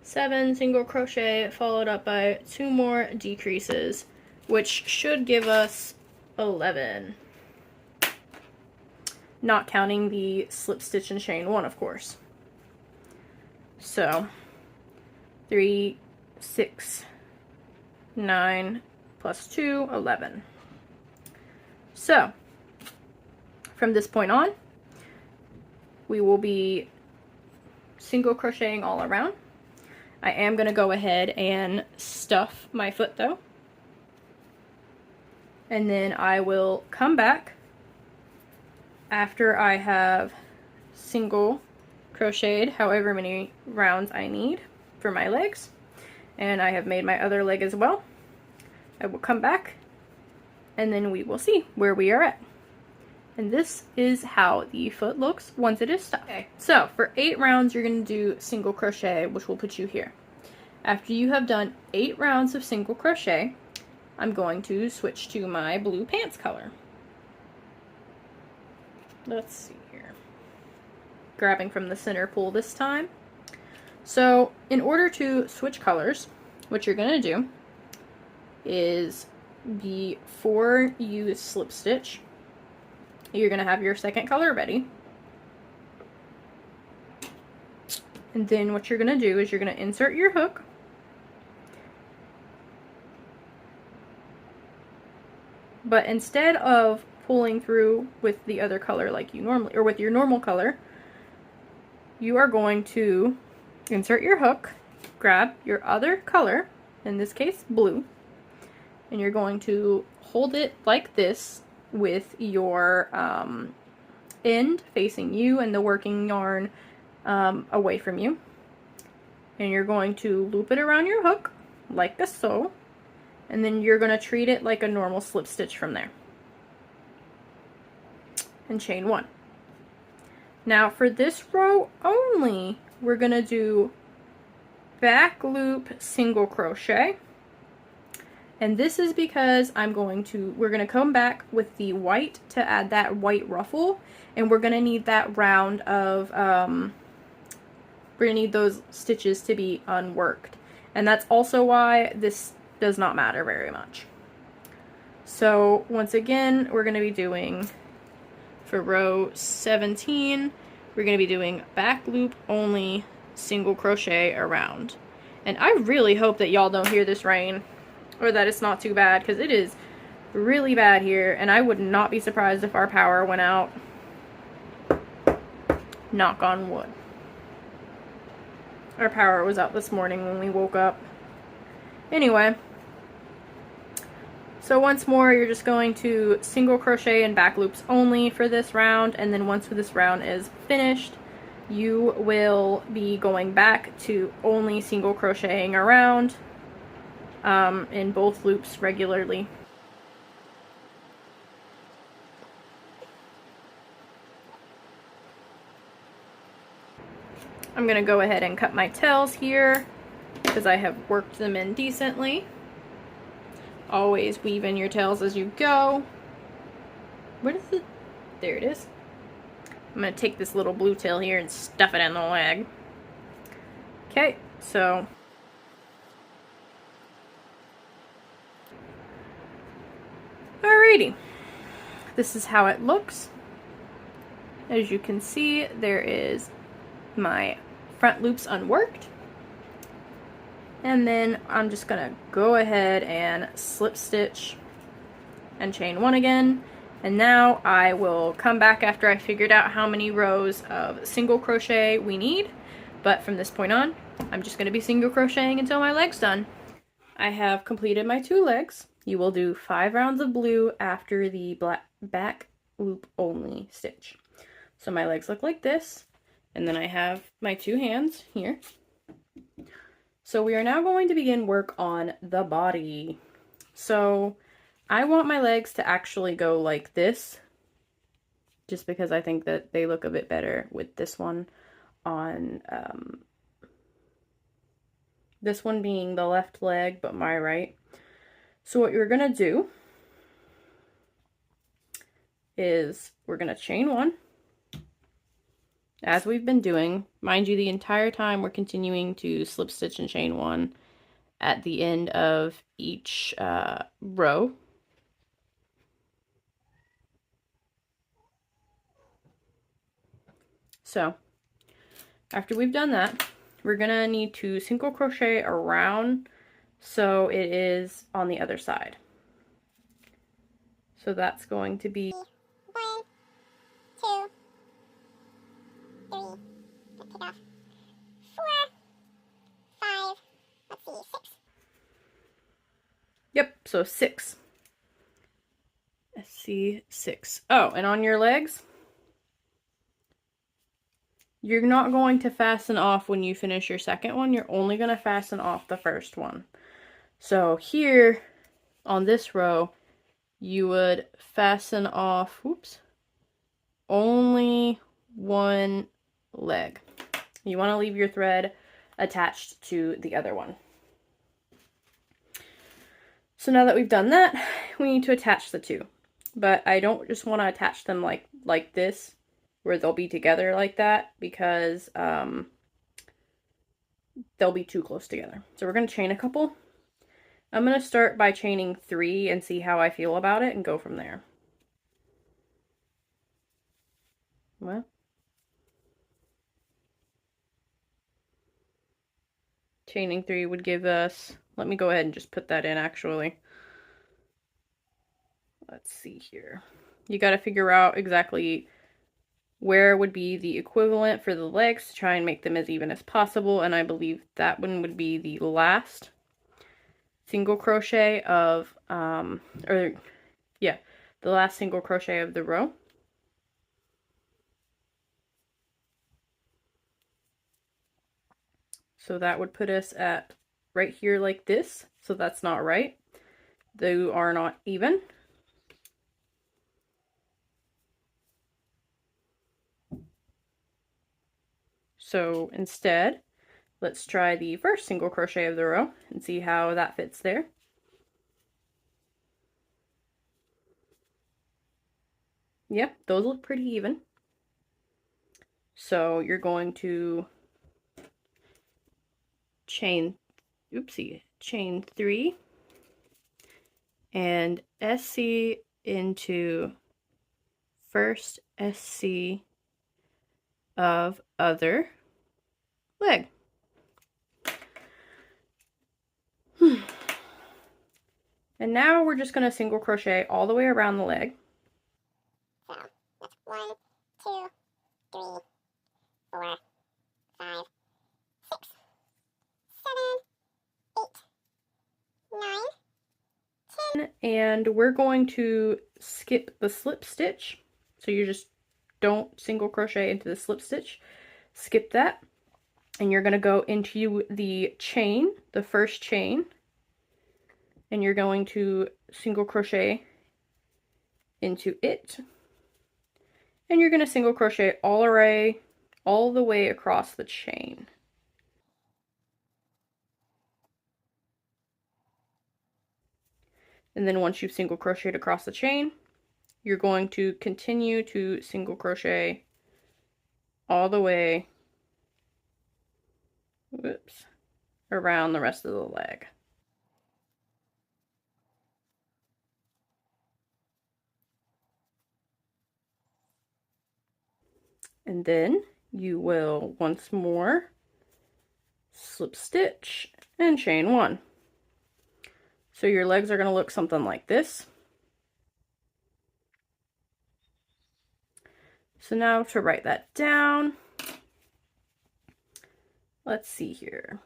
7 single crochet followed up by 2 more decreases, which should give us 11. Not counting the slip stitch and chain 1, of course. So 3, 6, 9 plus 2, 11. So from this point on, we will be single crocheting all around. I am going to go ahead and stuff my foot though, and then I will come back after I have single crocheted however many rounds I need, for my legs, and I have made my other leg as well. I will come back and then we will see where we are at. And this is how the foot looks once it is stuffed. Okay, so for 8 rounds you're going to do single crochet, which will put you here. After you have done 8 rounds of single crochet, I'm going to switch to my blue pants color. Let's see here. Grabbing from the center pull this time. So in order to switch colors, what you're going to do is before you slip stitch, you're going to have your second color ready. And then what you're going to do is you're going to insert your hook. But instead of pulling through with the other color like you normally, or with your normal color, you are going to insert your hook, grab your other color, in this case blue, and you're going to hold it like this with your end facing you and the working yarn away from you. And you're going to loop it around your hook like so, and then you're going to treat it like a normal slip stitch from there. And chain 1. Now for this row only, we're going to do back loop single crochet. And this is because we're going to come back with the white to add that white ruffle, and we're going to need that round of, we're going to need those stitches to be unworked. And that's also why this does not matter very much. So once again, we're going to be doing, for row 17, we're going to be doing back loop only single crochet around. And I really hope that y'all don't hear this rain, or that it's not too bad, because it is really bad here, and I would not be surprised if our power went out. Knock on wood. Our power was out this morning when we woke up. Anyway, so once more, you're just going to single crochet and back loops only for this round, and then once this round is finished, you will be going back to only single crocheting around in both loops regularly. I'm going to go ahead and cut my tails here because I have worked them in decently. Always weave in your tails as you go. Where does it? There it is. I'm going to take this little blue tail here and stuff it in the leg. Okay, so alrighty. This is how it looks. As you can see, there is my front loops unworked. And then I'm just going to go ahead and slip stitch and chain 1 again. And now I will come back after I figured out how many rows of single crochet we need. But from this point on, I'm just going to be single crocheting until my leg's done. I have completed my 2 legs. You will do 5 rounds of blue after the back loop only stitch. So my legs look like this. And then I have my 2 hands here. So we are now going to begin work on the body. So I want my legs to actually go like this, just because I think that they look a bit better with this one on, this one being the left leg, but my right. So what you're gonna do is we're gonna chain 1, as we've been doing. Mind you, the entire time we're continuing to slip stitch and chain 1 at the end of each row. So after we've done that, we're gonna need to single crochet around so it is on the other side. So that's going to be 1, 2, 3, let's take off, 4, 5, let's see, 6. Yep, so 6. Let's see, 6. Oh, and on your legs, you're not going to fasten off when you finish your second one. You're only going to fasten off the first one. So here on this row, you would fasten off, whoops, only one leg. You want to leave your thread attached to the other one. So now that we've done that, we need to attach the two. But I don't just want to attach them like this, where they'll be together like that, because they'll be too close together. So we're going to chain a couple. I'm going to start by chaining 3 and see how I feel about it and go from there. Well, chaining 3 would give us, let me go ahead and just put that in actually. Let's see here. You got to figure out exactly where would be the equivalent for the legs to try and make them as even as possible, and I believe that one would be the last single crochet of, the last single crochet of the row. So that would put us at right here like this. So that's not right. They are not even. So instead, let's try the first single crochet of the row and see how that fits there. Yep, those look pretty even. So you're going to chain 3 and SC into first SC of other leg. And now we're just going to single crochet all the way around the leg. So that's 1, 2, 3, 4, 5, 6, 7, 8, 9, 10. And we're going to skip the slip stitch. So you just don't single crochet into the slip stitch. Skip that. And you're going to go into the chain, the first chain. And you're going to single crochet into it. And you're going to single crochet all the way across the chain. And then once you've single crocheted across the chain, you're going to continue to single crochet all the way, around the rest of the leg. And then you will once more slip stitch and chain 1. So your legs are going to look something like this. So now to write that down, let's see here.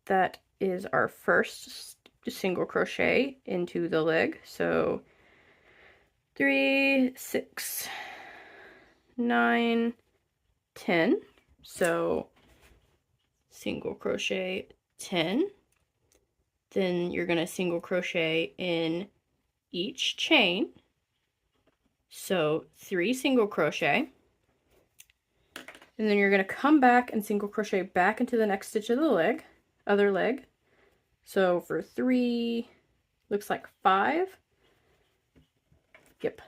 That is our first single crochet into the leg. So 3, 6, 9, 10. So single crochet 10. Then you're going to single crochet in each chain. So 3 single crochet. And then you're going to come back and single crochet back into the next stitch of the other leg. So for 3, looks like 5. Yep.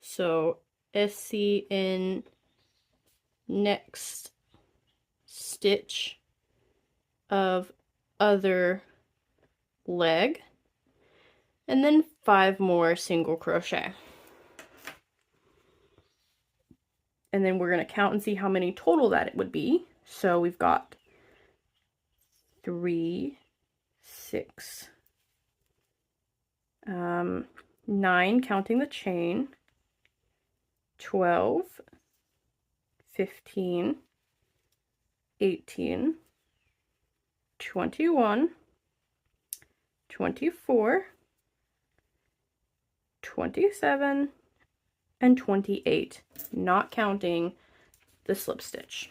So SC in next stitch of other leg, and then 5 more single crochet. And then we're going to count and see how many total that it would be. So we've got 3, 6, 9 counting the chain, 12, 15, 18, 21, 24, 27, and 28, not counting the slip stitch.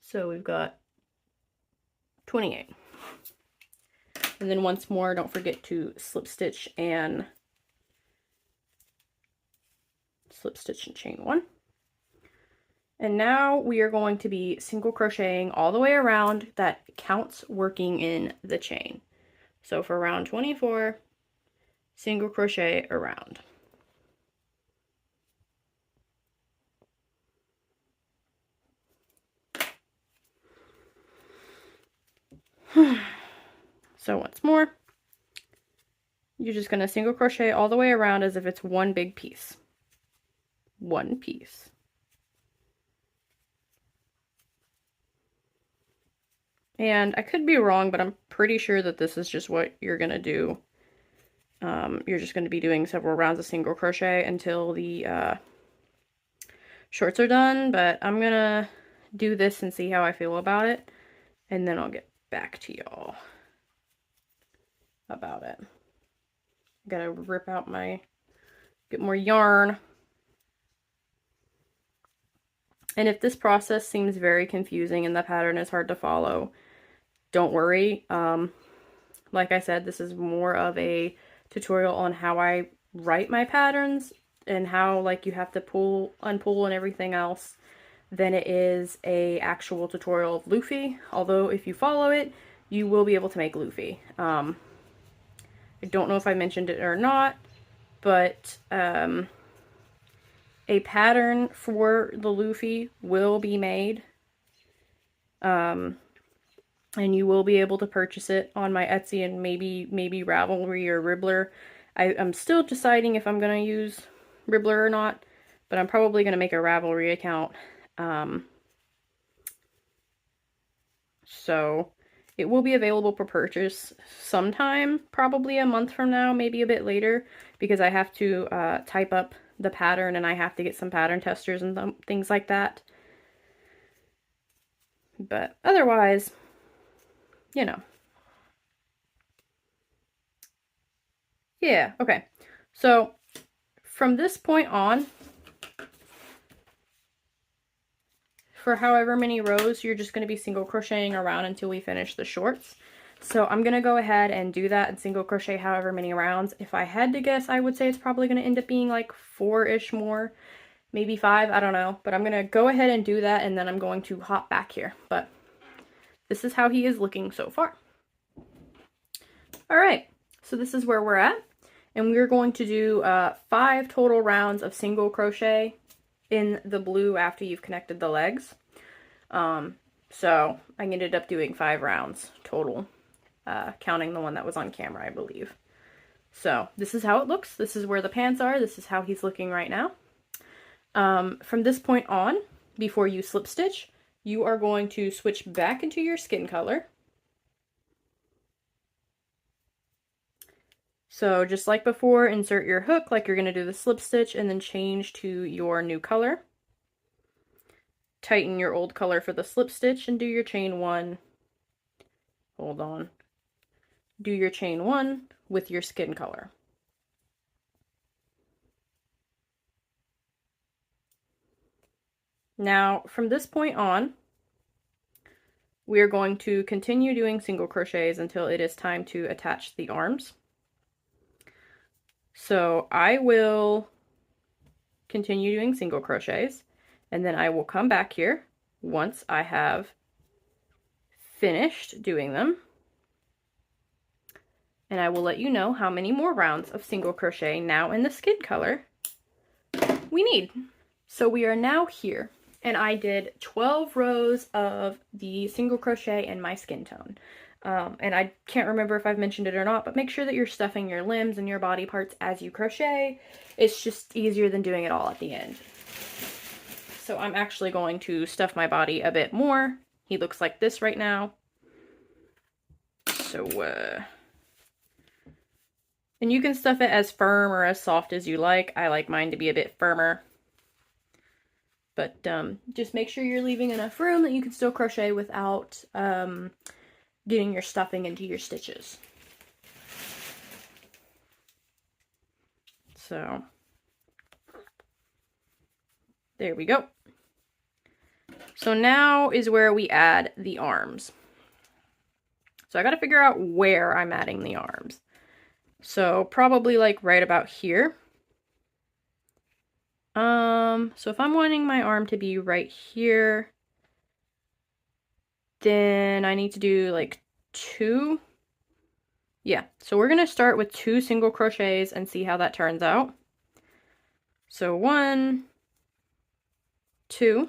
So we've got 28. And then once more, don't forget to slip stitch and chain one. And now we are going to be single crocheting all the way around. That counts working in the chain. So for round 24, single crochet around. So once more, you're just going to single crochet all the way around as if it's one big piece. One piece. And I could be wrong, but I'm pretty sure that this is just what you're going to do. You're just going to be doing several rounds of single crochet until the shorts are done, but I'm going to do this and see how I feel about it, and then I'll get back to y'all about it. Gotta rip out get more yarn. And if this process seems very confusing and the pattern is hard to follow, don't worry. Like I said, this is more of a tutorial on how I write my patterns and how like you have to pull, unpull, and everything else than it is a actual tutorial of Luffy. Although if you follow it, you will be able to make Luffy. I don't know if I mentioned it or not, but a pattern for the Luffy will be made. And you will be able to purchase it on my Etsy and maybe Ravelry or Ribbler. I'm still deciding if I'm going to use Ribbler or not, but I'm probably going to make a Ravelry account. So it will be available for purchase sometime, probably a month from now, maybe a bit later, because I have to type up the pattern and I have to get some pattern testers and things like that. But otherwise, you know. Yeah, okay. So from this point on, for however many rows, you're just going to be single crocheting around until we finish the shorts. So I'm going to go ahead and do that and single crochet however many rounds. If I had to guess, I would say it's probably going to end up being like 4-ish more, maybe 5, I don't know. But I'm going to go ahead and do that, and then I'm going to hop back here. But this is how he is looking so far. All right, so this is where we're at. And we're going to do 5 total rounds of single crochet in the blue after you've connected the legs. So I ended up doing 5 rounds total, counting the one that was on camera, I believe. So this is how it looks. This is where the pants are. This is how he's looking right now. From this point on, before you slip stitch, you are going to switch back into your skin color. So just like before, insert your hook like you're going to do the slip stitch and then change to your new color. Tighten your old color for the slip stitch and do your chain 1. Hold on. Do your chain 1 with your skin color. Now, from this point on, we are going to continue doing single crochets until it is time to attach the arms. So I will continue doing single crochets, and then I will come back here once I have finished doing them, and I will let you know how many more rounds of single crochet now in the skin color we need. So we are now here, and I did 12 rows of the single crochet in my skin tone. And I can't remember if I've mentioned it or not, but make sure that you're stuffing your limbs and your body parts as you crochet. It's just easier than doing it all at the end. So I'm actually going to stuff my body a bit more. He looks like this right now. So, and you can stuff it as firm or as soft as you like. I like mine to be a bit firmer. But just make sure you're leaving enough room that you can still crochet without getting your stuffing into your stitches. So there we go. So now is where we add the arms. So I got to figure out where I'm adding the arms. So probably like right about here. So if I'm wanting my arm to be right here, then I need to do like 2. Yeah, so we're going to start with 2 single crochets and see how that turns out. So 1, 2.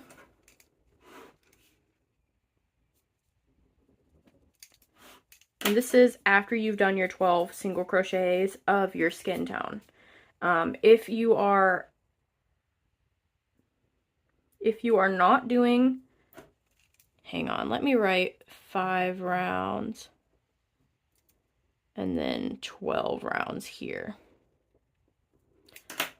And this is after you've done your 12 single crochets of your skin tone. If you are not doing, hang on, let me write 5 rounds and then 12 rounds here.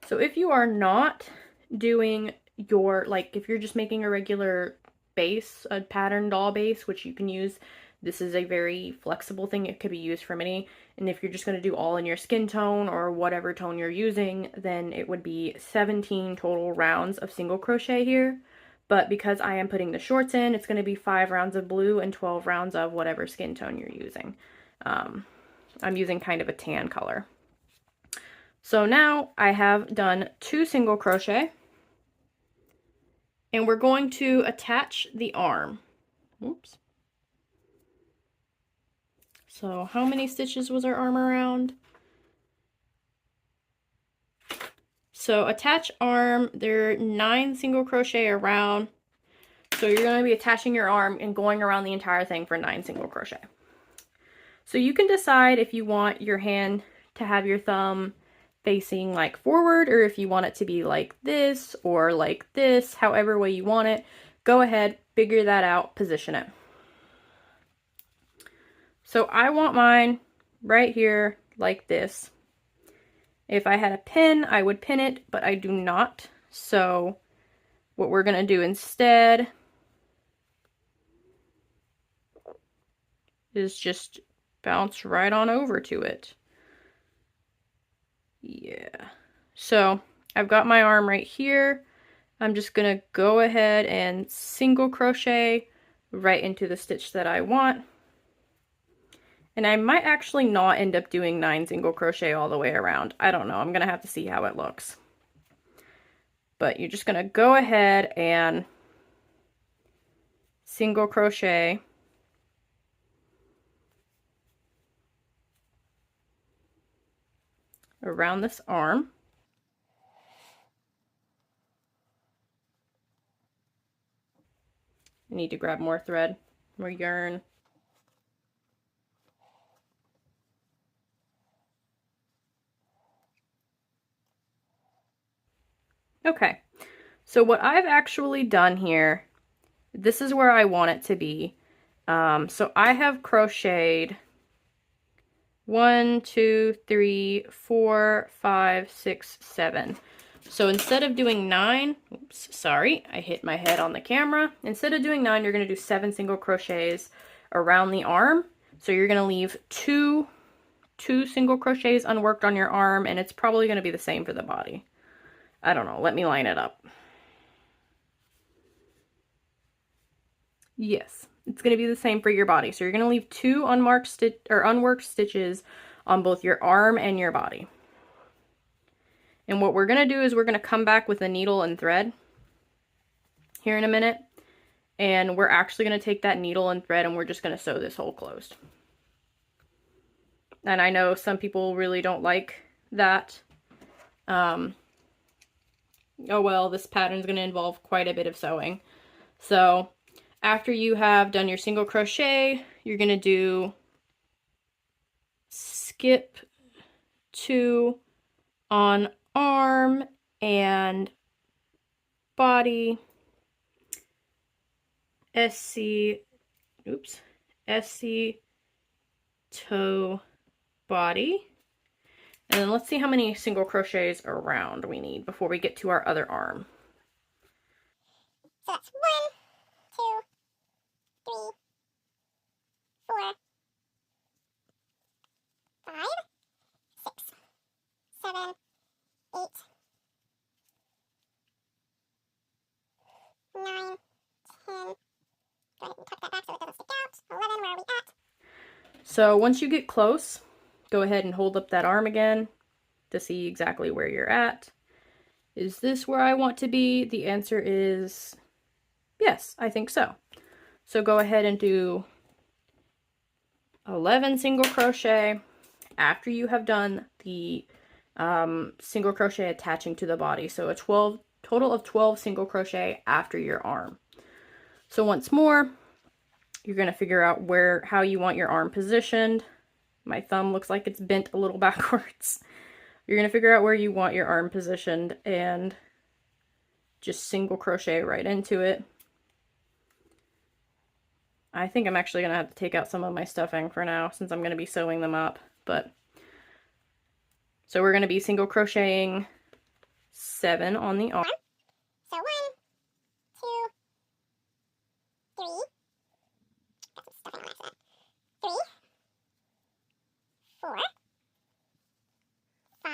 So if you are not doing your, like if you're just making a regular base, a pattern doll base, which you can use, this is a very flexible thing. It could be used for many. And if you're just going to do all in your skin tone or whatever tone you're using, then it would be 17 total rounds of single crochet here. But because I am putting the shorts in, it's going to be 5 rounds of blue and 12 rounds of whatever skin tone you're using. I'm using kind of a tan color. So now I have done 2 single crochet. And we're going to attach the arm. Oops. So how many stitches was our arm around? So attach arm, there are 9 single crochet around. So you're going to be attaching your arm and going around the entire thing for 9 single crochet. So you can decide if you want your hand to have your thumb facing like forward, or if you want it to be like this or like this, however way you want it. Go ahead, figure that out, position it. So I want mine right here like this. If I had a pin, I would pin it, but I do not. So what we're going to do instead is just bounce right on over to it. Yeah. So I've got my arm right here. I'm just going to go ahead and single crochet right into the stitch that I want. And I might actually not end up doing 9 single crochet all the way around. I don't know. I'm going to have to see how it looks. But you're just going to go ahead and single crochet around this arm. I need to grab more thread, more yarn. Okay, so what I've actually done here, this is where I want it to be. So I have crocheted 1, 2, 3, 4, 5, 6, 7. So instead of doing 9, oops, sorry, I hit my head on the camera. Instead of doing 9, you're going to do 7 single crochets around the arm. So you're going to leave two single crochets unworked on your arm, and it's probably going to be the same for the body. I don't know. Let me line it up. Yes, it's going to be the same for your body. So you're going to leave 2 unworked stitches on both your arm and your body. And what we're going to do is we're going to come back with a needle and thread here in a minute. And we're actually going to take that needle and thread and we're just going to sew this hole closed. And I know some people really don't like that. Oh well, this pattern is going to involve quite a bit of sewing. So after you have done your single crochet, you're going to do skip 2 on arm and body, SC toe, body. And then let's see how many single crochets around we need before we get to our other arm. So that's 1, 2, 3, 4, 5, 6, 7, 8, So once you get close, go ahead and hold up that arm again to see exactly where you're at. Is this where I want to be? The answer is yes, I think so. So go ahead and do 11 single crochet after you have done the single crochet attaching to the body. So a total of 12 single crochet after your arm. So once more, you're going to figure out how you want your arm positioned. My thumb looks like it's bent a little backwards. You're going to figure out where you want your arm positioned and just single crochet right into it. I think I'm actually going to have to take out some of my stuffing for now since I'm going to be sewing them up. So we're going to be single crocheting 7 on the arm. So 1, 2, 3. Got some stuffing on accident. 3, 4, 5,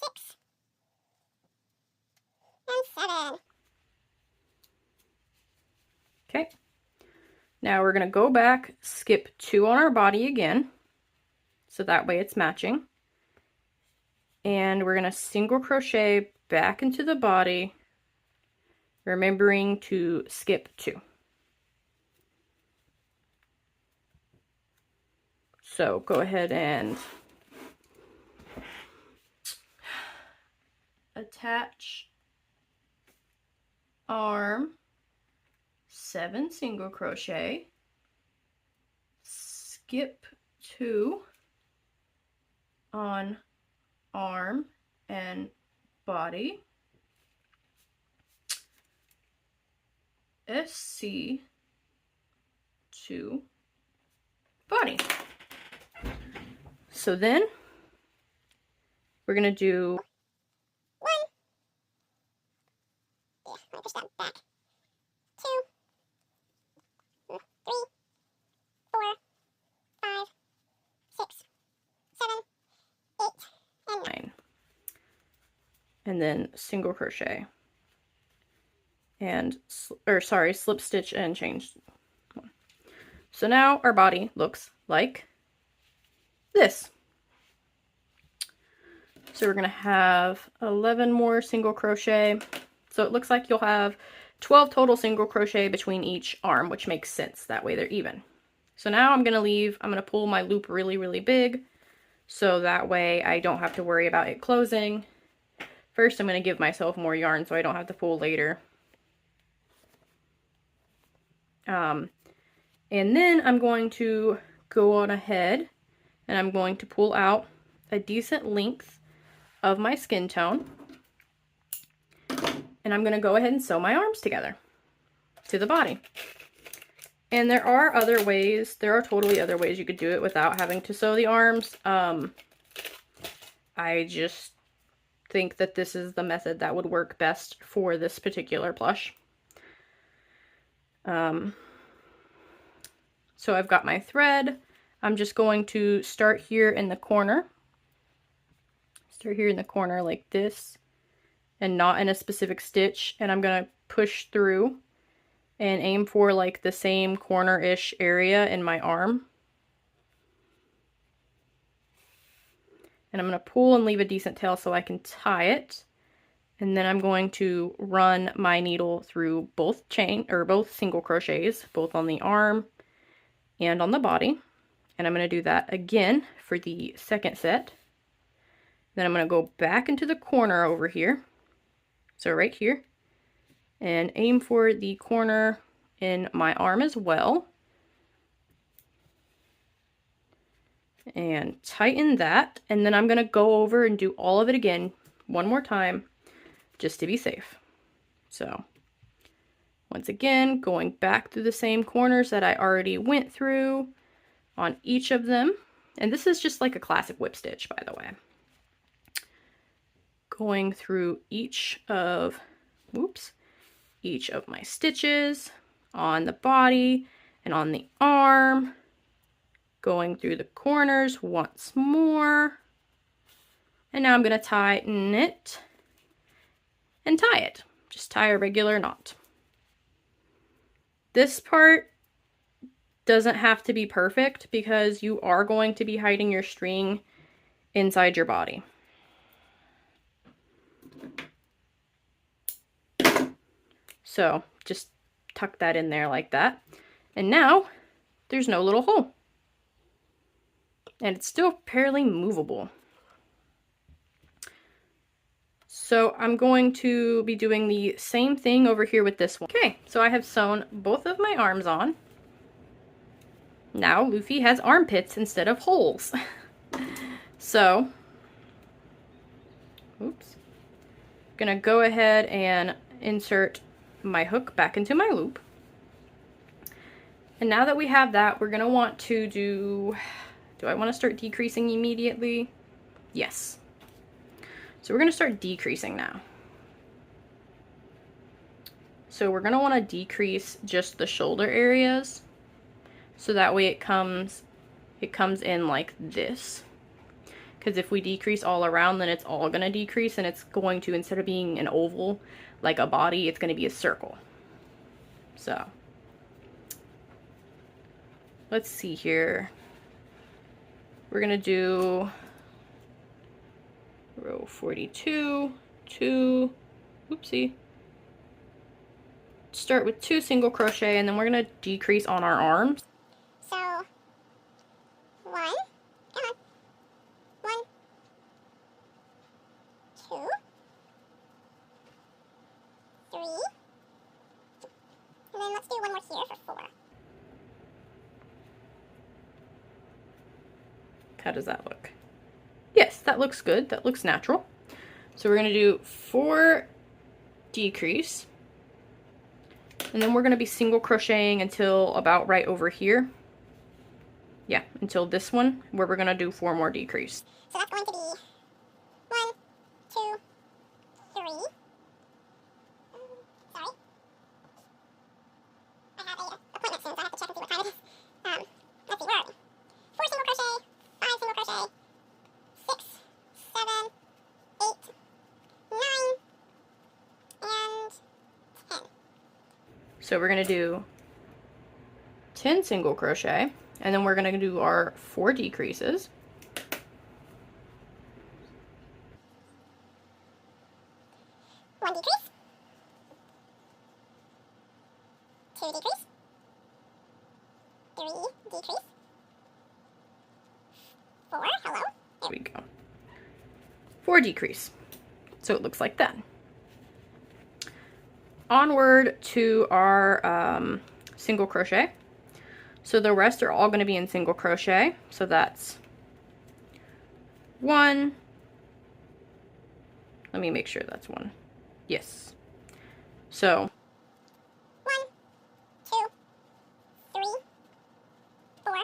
6, and 7. Okay. Now we're going to go back, skip 2 on our body again, so that way it's matching. And we're going to single crochet back into the body, remembering to skip 2. So go ahead and attach arm, 7 single crochet, skip 2 on arm and body, SC 2 body. So then we're going to do 1. Yeah, I'm going to push that back. 2, 3, 4, 5, 6, 7, 8, and 9. And then single crochet. And, slip stitch and change. So now our body looks like this. So we're going to have 11 more single crochet. So it looks like you'll have 12 total single crochet between each arm, which makes sense. That way they're even. So now I'm going to pull my loop really, really big. So that way I don't have to worry about it closing. First, I'm going to give myself more yarn so I don't have to pull later. And then I'm going to go on ahead and I'm going to pull out a decent length of my skin tone. And I'm going to go ahead and sew my arms together to the body. And there are totally other ways you could do it without having to sew the arms. I just think that this is the method that would work best for this particular plush. So I've got my thread. I'm just going to start here in the corner. Start here in the corner like this and not in a specific stitch. And I'm going to push through and aim for like the same corner-ish area in my arm. And I'm going to pull and leave a decent tail so I can tie it. And then I'm going to run my needle through both single crochets, both on the arm and on the body. And I'm going to do that again for the second set. Then I'm going to go back into the corner over here. So right here. And aim for the corner in my arm as well. And tighten that. And then I'm going to go over and do all of it again one more time just to be safe. So once again, going back through the same corners that I already went through on each of them. And this is just like a classic whip stitch, by the way. Going through each of my stitches on the body and on the arm. Going through the corners once more. And now I'm going to tighten it and tie it. Just tie a regular knot. This part doesn't have to be perfect because you are going to be hiding your string inside your body. So just tuck that in there like that. And now there's no little hole. And it's still fairly movable. So I'm going to be doing the same thing over here with this one. Okay, so I have sewn both of my arms on. Now Luffy has armpits instead of holes. So, oops. Gonna go ahead and insert my hook back into my loop. And now that we have that, we're gonna want to do I want to start decreasing immediately? Yes. So we're gonna start decreasing now. So we're gonna want to decrease just the shoulder areas. So that way it comes in like this. Because if we decrease all around, then it's all going to decrease, and it's going to, instead of being an oval like a body, it's going to be a circle. So let's see here. We're going to do row 42, 2, oopsie. Start with 2 single crochet, and then we're going to decrease on our arms. So, 1, come on, 1, 2, 3, and then let's do one more here for 4. How does that look? Yes, that looks good. That looks natural. So we're going to do 4 decrease, and then we're going to be single crocheting until about right over here. Yeah, until this one, where we're going to do 4 more decrease. So that's going to be 1, 2, 3. Sorry. I have a appointment soon, so I have to check and see what time it is. Let's see, where are we? 4 single crochet, 5 single crochet, 6, 7, 8, 9, and 10. So we're going to do 10 single crochet, and then we're going to do our 4 decreases. One decrease, 2 decrease, 3 decrease, 4, hello. There we go. 4 decrease. So it looks like that. Onward to our single crochet. So the rest are all going to be in single crochet. So that's 1. Let me make sure that's 1. Yes. So 1, 2, 3, 4,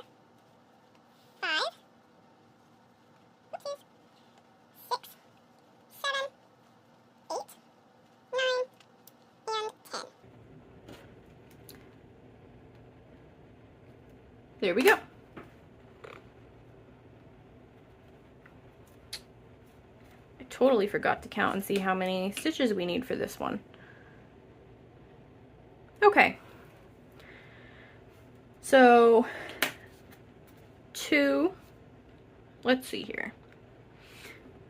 5, oopsies, 6, 7, 8, 9, and 10. there we go. I totally forgot to count and see how many stitches we need for this one. Okay. So 2, let's see here.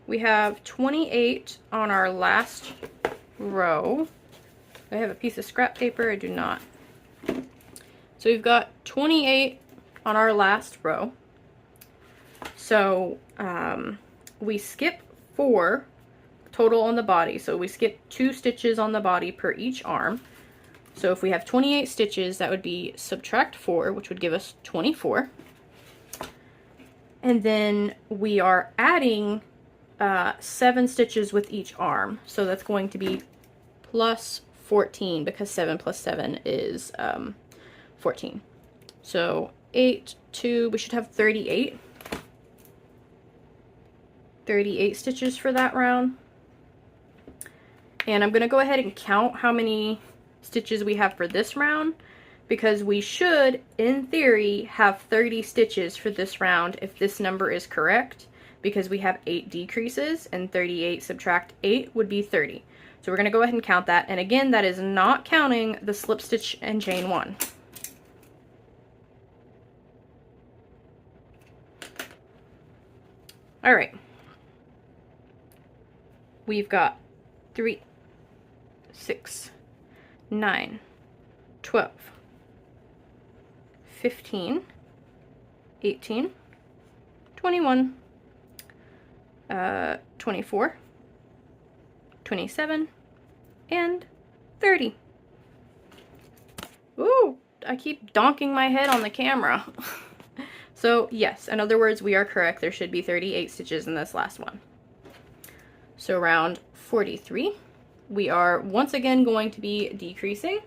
We have 28 on our last row. I have a piece of scrap paper. I do not. So we've got 28 on our last row. So we skip 4 total on the body. So we skip 2 stitches on the body per each arm. So if we have 28 stitches, that would be subtract 4, which would give us 24. And then we are adding 7 stitches with each arm. So that's going to be plus 14, because 7 plus 7 is 14. So 8, 2, we should have 38. 38 stitches for that round. And I'm going to go ahead and count how many stitches we have for this round, because we should, in theory, have 30 stitches for this round if this number is correct, because we have 8 decreases, and 38 subtract 8 would be 30. So we're going to go ahead and count that, and again, that is not counting the slip stitch and chain 1. All right. We've got 3, 6, 9, 12, 15, 18, 21, 24, 27, and 30. Ooh, I keep donking my head on the camera. So yes, in other words, we are correct. There should be 38 stitches in this last one. So round 43, we are once again going to be decreasing.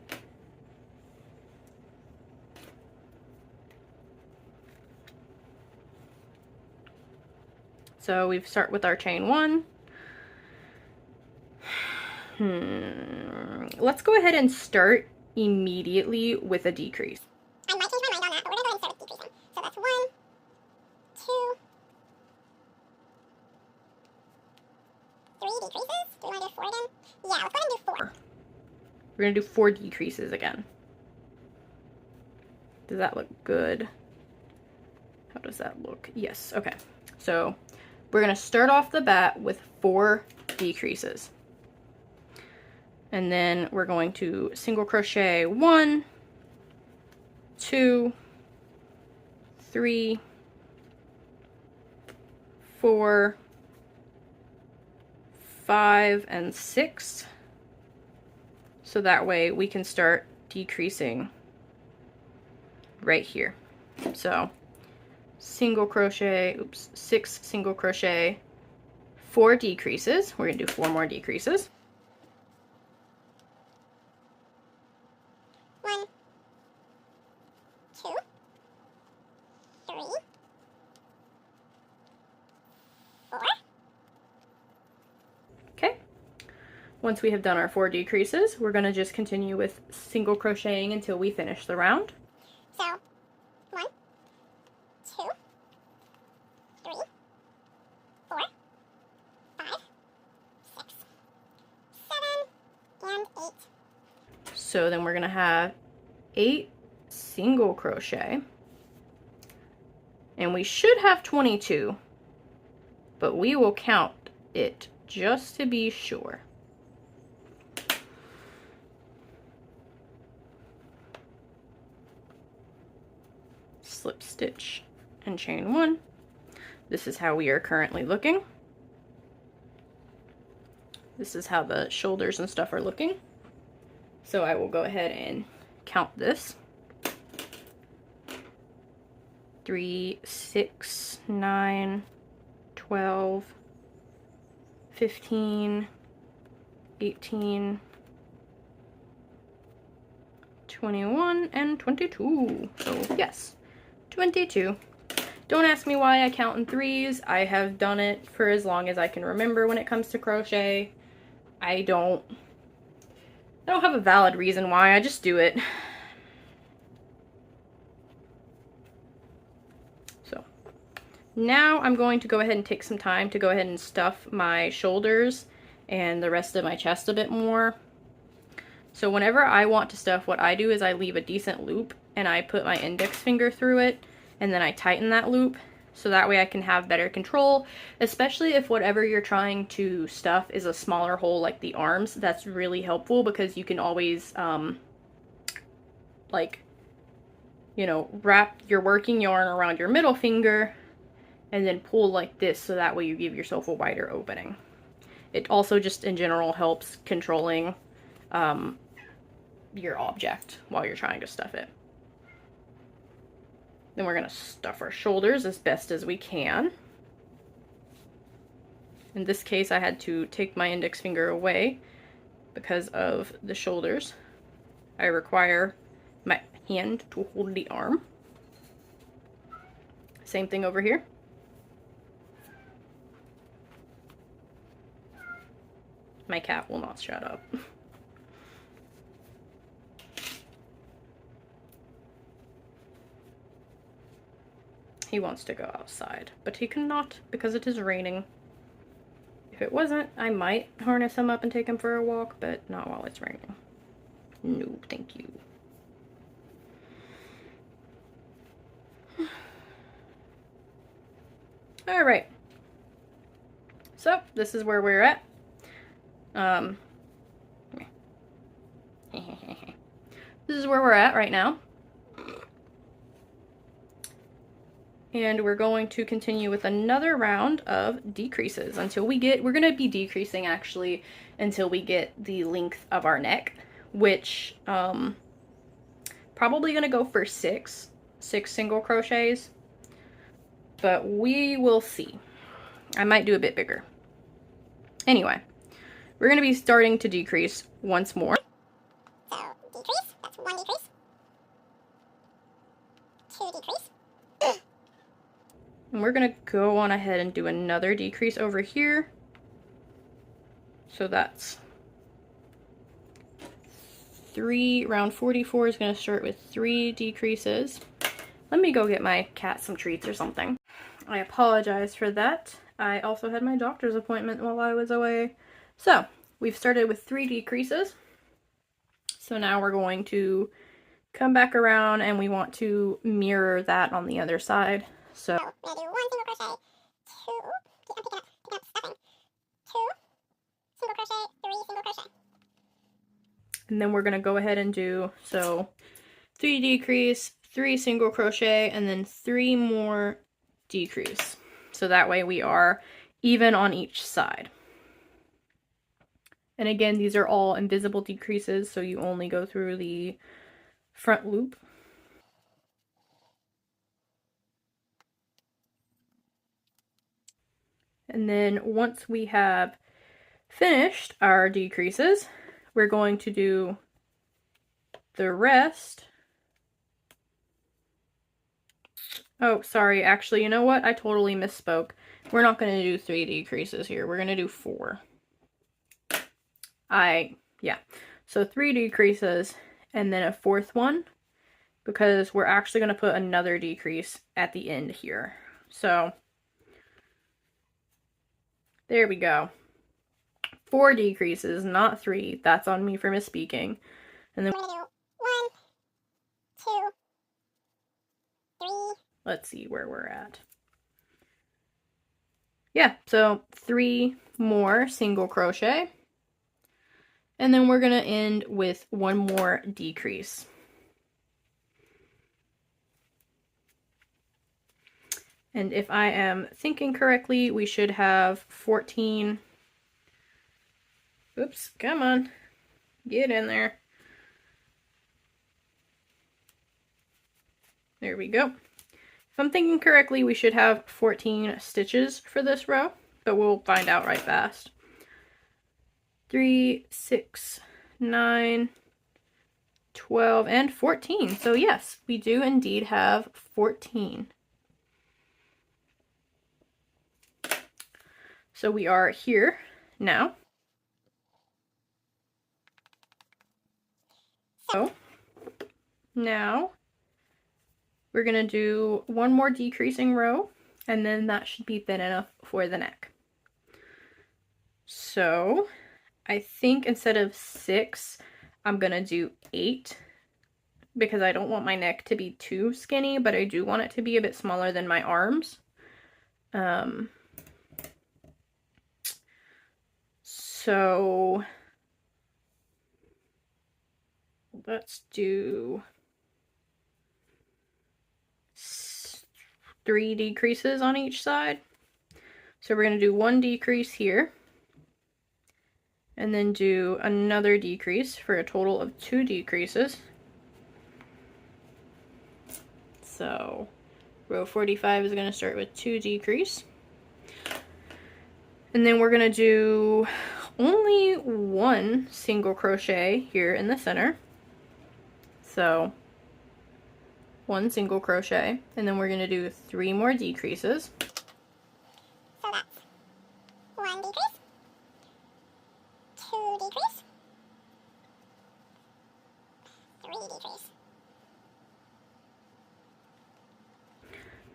So we start with our chain 1. Let's go ahead and start immediately with a decrease. I might change my mind on that, but we're going to go ahead and start with decreasing. So that's 1, 2, 3 decreases. Do we want to do 4 again? Yeah, let's go ahead and do 4. We're going to do 4 decreases again. Does that look good? How does that look? Yes, okay. So we're going to start off the bat with 4 decreases. And then we're going to single crochet 1, 2, 3, 4, 5, and 6. So that way we can start decreasing right here. So single crochet, 6 single crochet, 4 decreases. We're going to do 4 more decreases. 1, 2, 3, 4. Okay. Once we have done our 4 decreases, we're going to just continue with single crocheting until we finish the round. So 1, 2, 3, 4, 5, 6, 7, and 8. So then we're going to have 8 single crochet. And we should have 22, but we will count it just to be sure. Slip stitch and chain 1. This is how we are currently looking. This is how the shoulders and stuff are looking. So I will go ahead and count this. 3, 6, 9, 12, 15, 18, 21, and 22. So yes, 22. Don't ask me why I count in 3s. I have done it for as long as I can remember when it comes to crochet. I don't have a valid reason why, I just do it. So now I'm going to go ahead and take some time to go ahead and stuff my shoulders and the rest of my chest a bit more. So whenever I want to stuff, what I do is I leave a decent loop and I put my index finger through it and then I tighten that loop so that way I can have better control, especially if whatever you're trying to stuff is a smaller hole like the arms. That's really helpful because you can always like, you know, wrap your working yarn around your middle finger and then pull like this so that way you give yourself a wider opening. It also just in general helps controlling your object while you're trying to stuff it. Then we're going to stuff our shoulders as best as we can. In this case, I had to take my index finger away because of the shoulders. I require my hand to hold the arm. Same thing over here. My cat will not shut up. He wants to go outside, but he cannot because it is raining. If it wasn't, I might harness him up and take him for a walk, but not while it's raining. No, thank you. Alright, So this is where we're at. This is where we're at right now. And we're going to continue with another round of decreases until we're going to be decreasing actually until we get the length of our neck, which probably going to go for six single crochets, but we will see. I might do a bit bigger. Anyway, we're going to be starting to decrease once more. So decrease, that's one decrease, two decrease. And we're going to go on ahead and do another decrease over here. So that's round 44 is going to start with 3 decreases. Let me go get my cat some treats or something. I apologize for that. I also had my doctor's appointment while I was away. So we've started with 3 decreases. So now we're going to come back around and we want to mirror that on the other side. So we're going to do 1 single crochet, 2, I'm picking up stuffing, 2 single crochet, 3 single crochet. And then we're going to go ahead and do, so 3 decrease, 3 single crochet, and then 3 more decrease. So that way we are even on each side. And again, these are all invisible decreases, so you only go through the front loop. And then once we have finished our decreases, we're going to do the rest. Oh, sorry, actually, you know what? I totally misspoke. We're not going to do 3 decreases here. We're going to do 4. Yeah. So 3 decreases and then a 4th one, because we're actually going to put another decrease at the end here. So there we go. 4 decreases, not 3. That's on me for misspeaking. And then we're going to do 1, 2, 3. Let's see where we're at. Yeah, so 3 more single crochet. And then we're going to end with 1 more decrease. And if I am thinking correctly, we should have 14. Oops, come on. Get in there. There we go. If I'm thinking correctly, we should have 14 stitches for this row, but we'll find out right fast. 3, 6, 9, 12, and 14. So yes, we do indeed have 14. So we are here now. So now we're going to do 1 more decreasing row, and then that should be thin enough for the neck. So I think instead of 6, I'm going to do 8, because I don't want my neck to be too skinny, but I do want it to be a bit smaller than my arms. So let's do 3 decreases on each side. So we're going to do 1 decrease here, and then do another decrease for a total of 2 decreases. So row 45 is going to start with 2 decrease. And then we're going to do only 1 single crochet here in the center. So 1 single crochet, and then we're going to do 3 more decreases. So that's 1 decrease, 2 decrease, 3 decrease.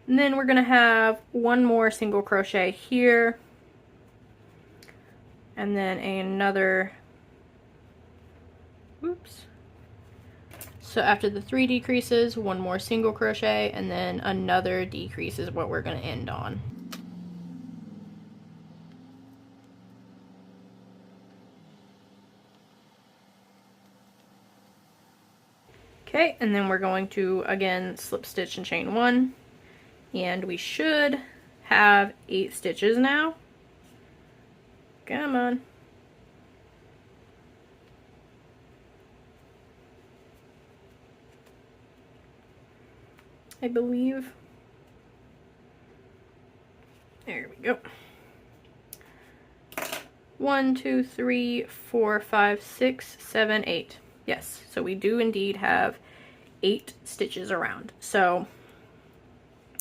And then we're going to have 1 more single crochet here, and then another, oops. So after the 3 decreases, 1 more single crochet, and then another decrease is what we're going to end on. Okay, and then we're going to again slip stitch and chain 1, and we should have 8 stitches now. Come on. I believe. There we go. 1, 2, 3, 4, 5, 6, 7, 8. Yes, so we do indeed have 8 stitches around. So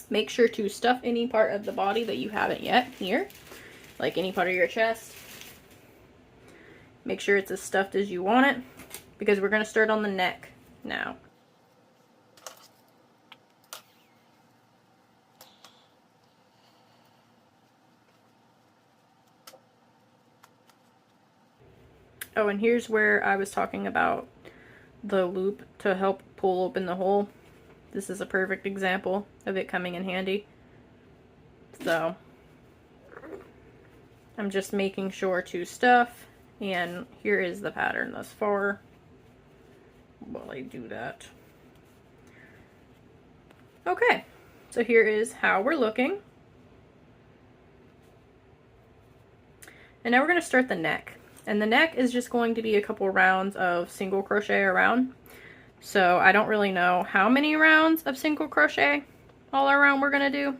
make sure to stuff any part of the body that you haven't yet here, like any part of your chest. Make sure it's as stuffed as you want it, because we're going to start on the neck now. Oh, and here's where I was talking about the loop to help pull open the hole. This is a perfect example of it coming in handy. So I'm just making sure to stuff, and here is the pattern thus far while I do that. Okay, so here is how we're looking. And now we're going to start the neck. And the neck is just going to be a couple rounds of single crochet around. So I don't really know how many rounds of single crochet all around we're going to do.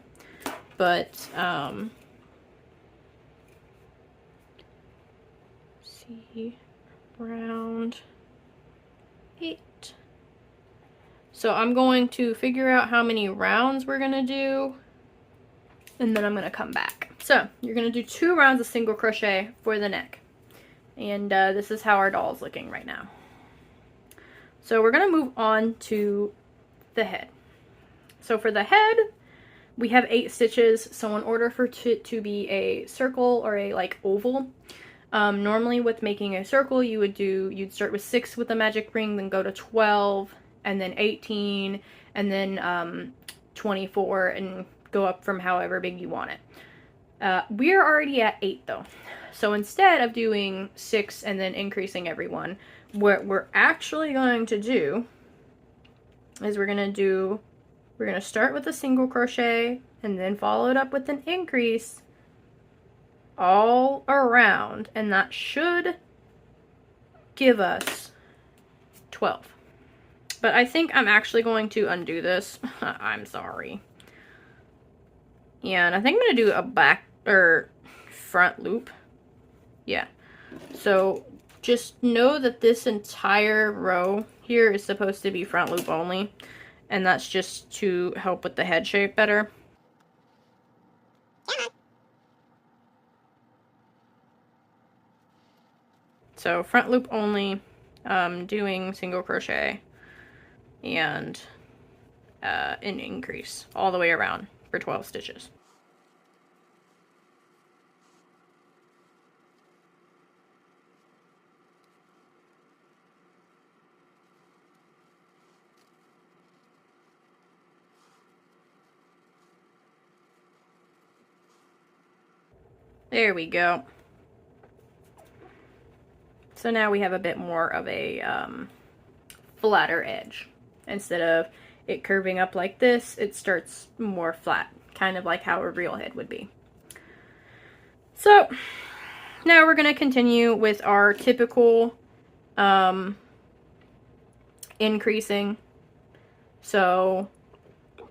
But, see, round 8. So I'm going to figure out how many rounds we're going to do, and then I'm going to come back. So you're going to do 2 rounds of single crochet for the neck. And this is how our doll is looking right now. So we're going to move on to the head. So for the head, we have 8 stitches. So in order for it to be a circle or a like oval, normally with making a circle, you'd start with 6 with the magic ring, then go to 12, and then 18, and then 24, and go up from however big you want it. We're already at 8 though. So instead of doing 6 and then increasing every one, what we're actually going to do is we're going to start with a single crochet and then follow it up with an increase all around, and that should give us 12. But I think I'm actually going to undo this. I'm sorry. And I think I'm going to do a back or front loop. Yeah. So just know that this entire row here is supposed to be front loop only, and that's just to help with the head shape better. So front loop only, doing single crochet and an increase all the way around for 12 stitches. There we go. So now we have a bit more of a flatter edge. Instead of it curving up like this, it starts more flat, kind of like how a real head would be. So now we're going to continue with our typical increasing. So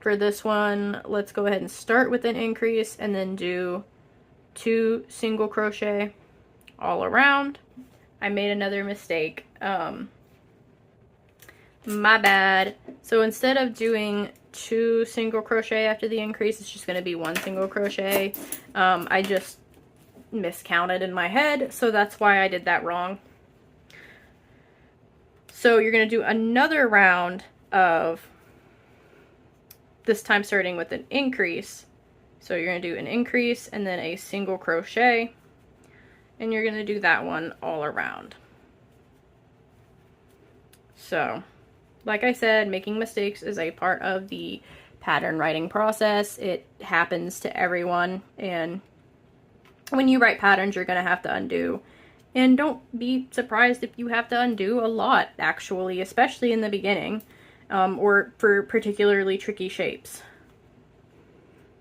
for this one, let's go ahead and start with an increase and then do 2 single crochet all around. I made another mistake. My bad. So instead of doing 2 single crochet after the increase, it's just going to be 1 single crochet. I just miscounted in my head, so that's why I did that wrong. So you're going to do another round of, this time starting with an increase. So you're going to do an increase and then a single crochet, and you're going to do that one all around. So, like I said, making mistakes is a part of the pattern writing process. It happens to everyone, and when you write patterns, you're going to have to undo. And don't be surprised if you have to undo a lot, actually, especially in the beginning. or for particularly tricky shapes.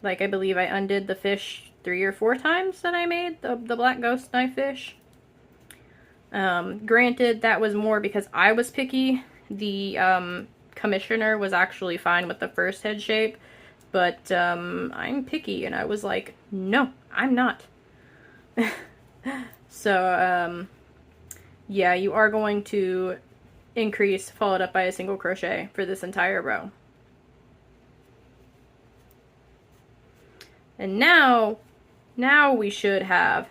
Like, I believe I undid the fish 3 or 4 times that I made, the black ghost knife fish. Granted, that was more because I was picky. The commissioner was actually fine with the first head shape, but I'm picky, and I was like, no, I'm not. So, yeah, you are going to increase, followed up by a single crochet for this entire row. And now we should have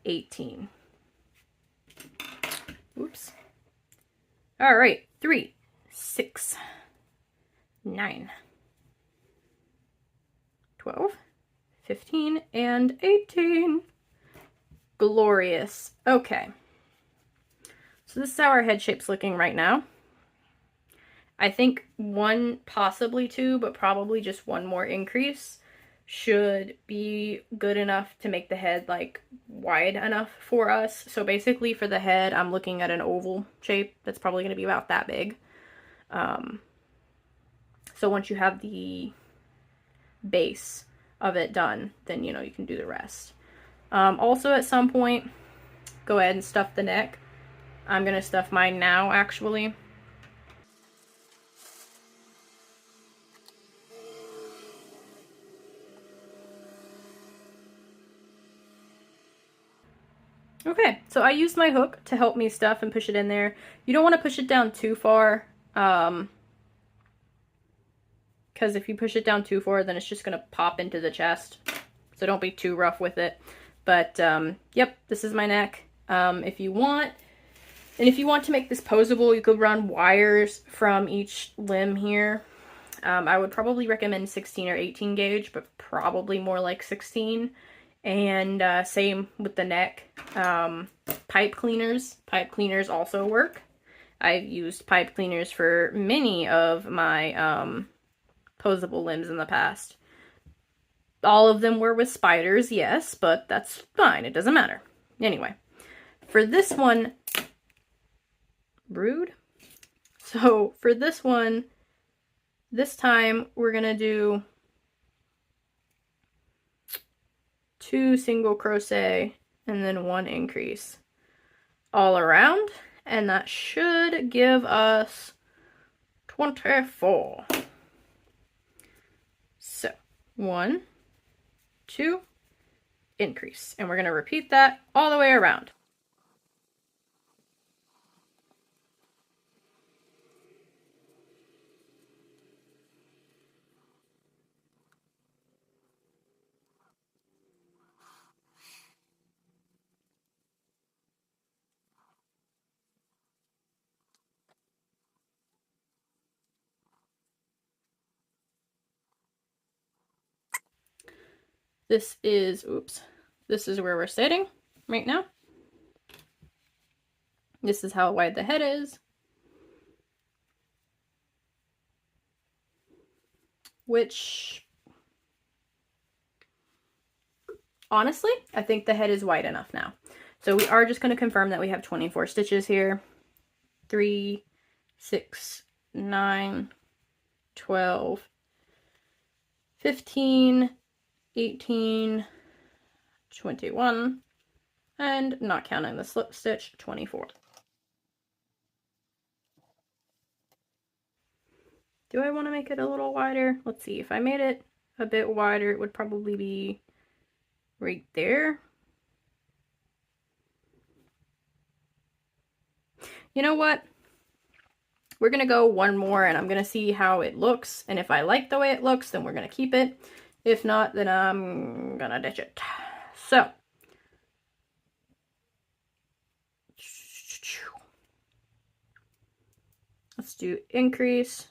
18. Oops. All right, 3, 6, 9, 12, 15, and 18. Glorious. Okay. So this is how our head shape's looking right now. I think 1, possibly 2, but probably just 1 more increase should be good enough to make the head like wide enough for us. So basically for the head, I'm looking at an oval shape that's probably going to be about that big. So once you have the base of it done, then you can do the rest. Also at some point, go ahead and stuff the neck. I'm going to stuff mine now actually. Okay, so I used my hook to help me stuff and push it in there. You don't want to push it down too far, because if you push it down too far, then it's just going to pop into the chest. So don't be too rough with it. But, yep, this is my neck. If you want to make this posable, you could run wires from each limb here. I would probably recommend 16 or 18 gauge, but probably more like 16. And same with the neck. Pipe cleaners. Pipe cleaners also work. I've used pipe cleaners for many of my posable limbs in the past. All of them were with spiders, yes, but that's fine. It doesn't matter. Anyway, for this one, rude. So for this one, this time we're going to do 2 single crochet and then 1 increase all around, and that should give us 24. So 1, 2, increase, and we're going to repeat that all the way around. This is where we're sitting right now. This is how wide the head is. Which, honestly, I think the head is wide enough now. So we are just going to confirm that we have 24 stitches here. 3, 6, 9, 12, 15, 18, 21, and not counting the slip stitch, 24. Do I want to make it a little wider? Let's see. If I made it a bit wider, it would probably be right there. You know what? We're going to go 1 more, and I'm going to see how it looks. And if I like the way it looks, then we're going to keep it. If not, then I'm going to ditch it. So. Let's do increase.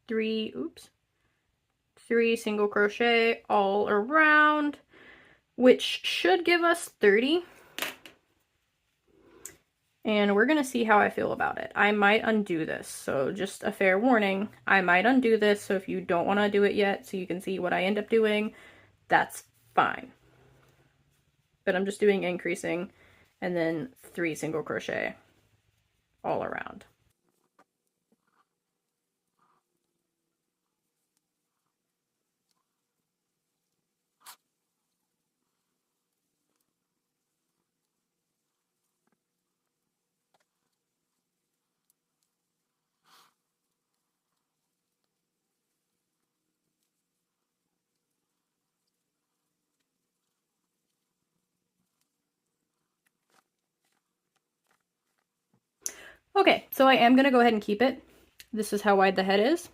3 single crochet all around, which should give us 30. And we're going to see how I feel about it. I might undo this, so just a fair warning. I might undo this, so if you don't want to do it yet so you can see what I end up doing, that's fine. But I'm just doing increasing and then 3 single crochet all around. Okay, so I am going to go ahead and keep it. This is how wide the head is.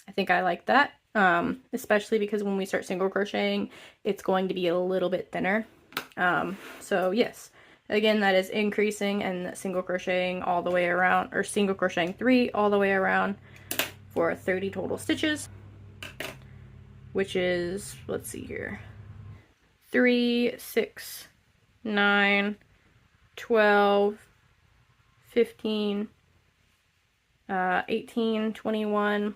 I think I like that, especially because when we start single crocheting, it's going to be a little bit thinner. So yes, again, that is increasing and single crocheting all the way around, or single crocheting 3 all the way around for 30 total stitches, which is, let's see here, 3, 6, 9, 12, 15, 18, 21,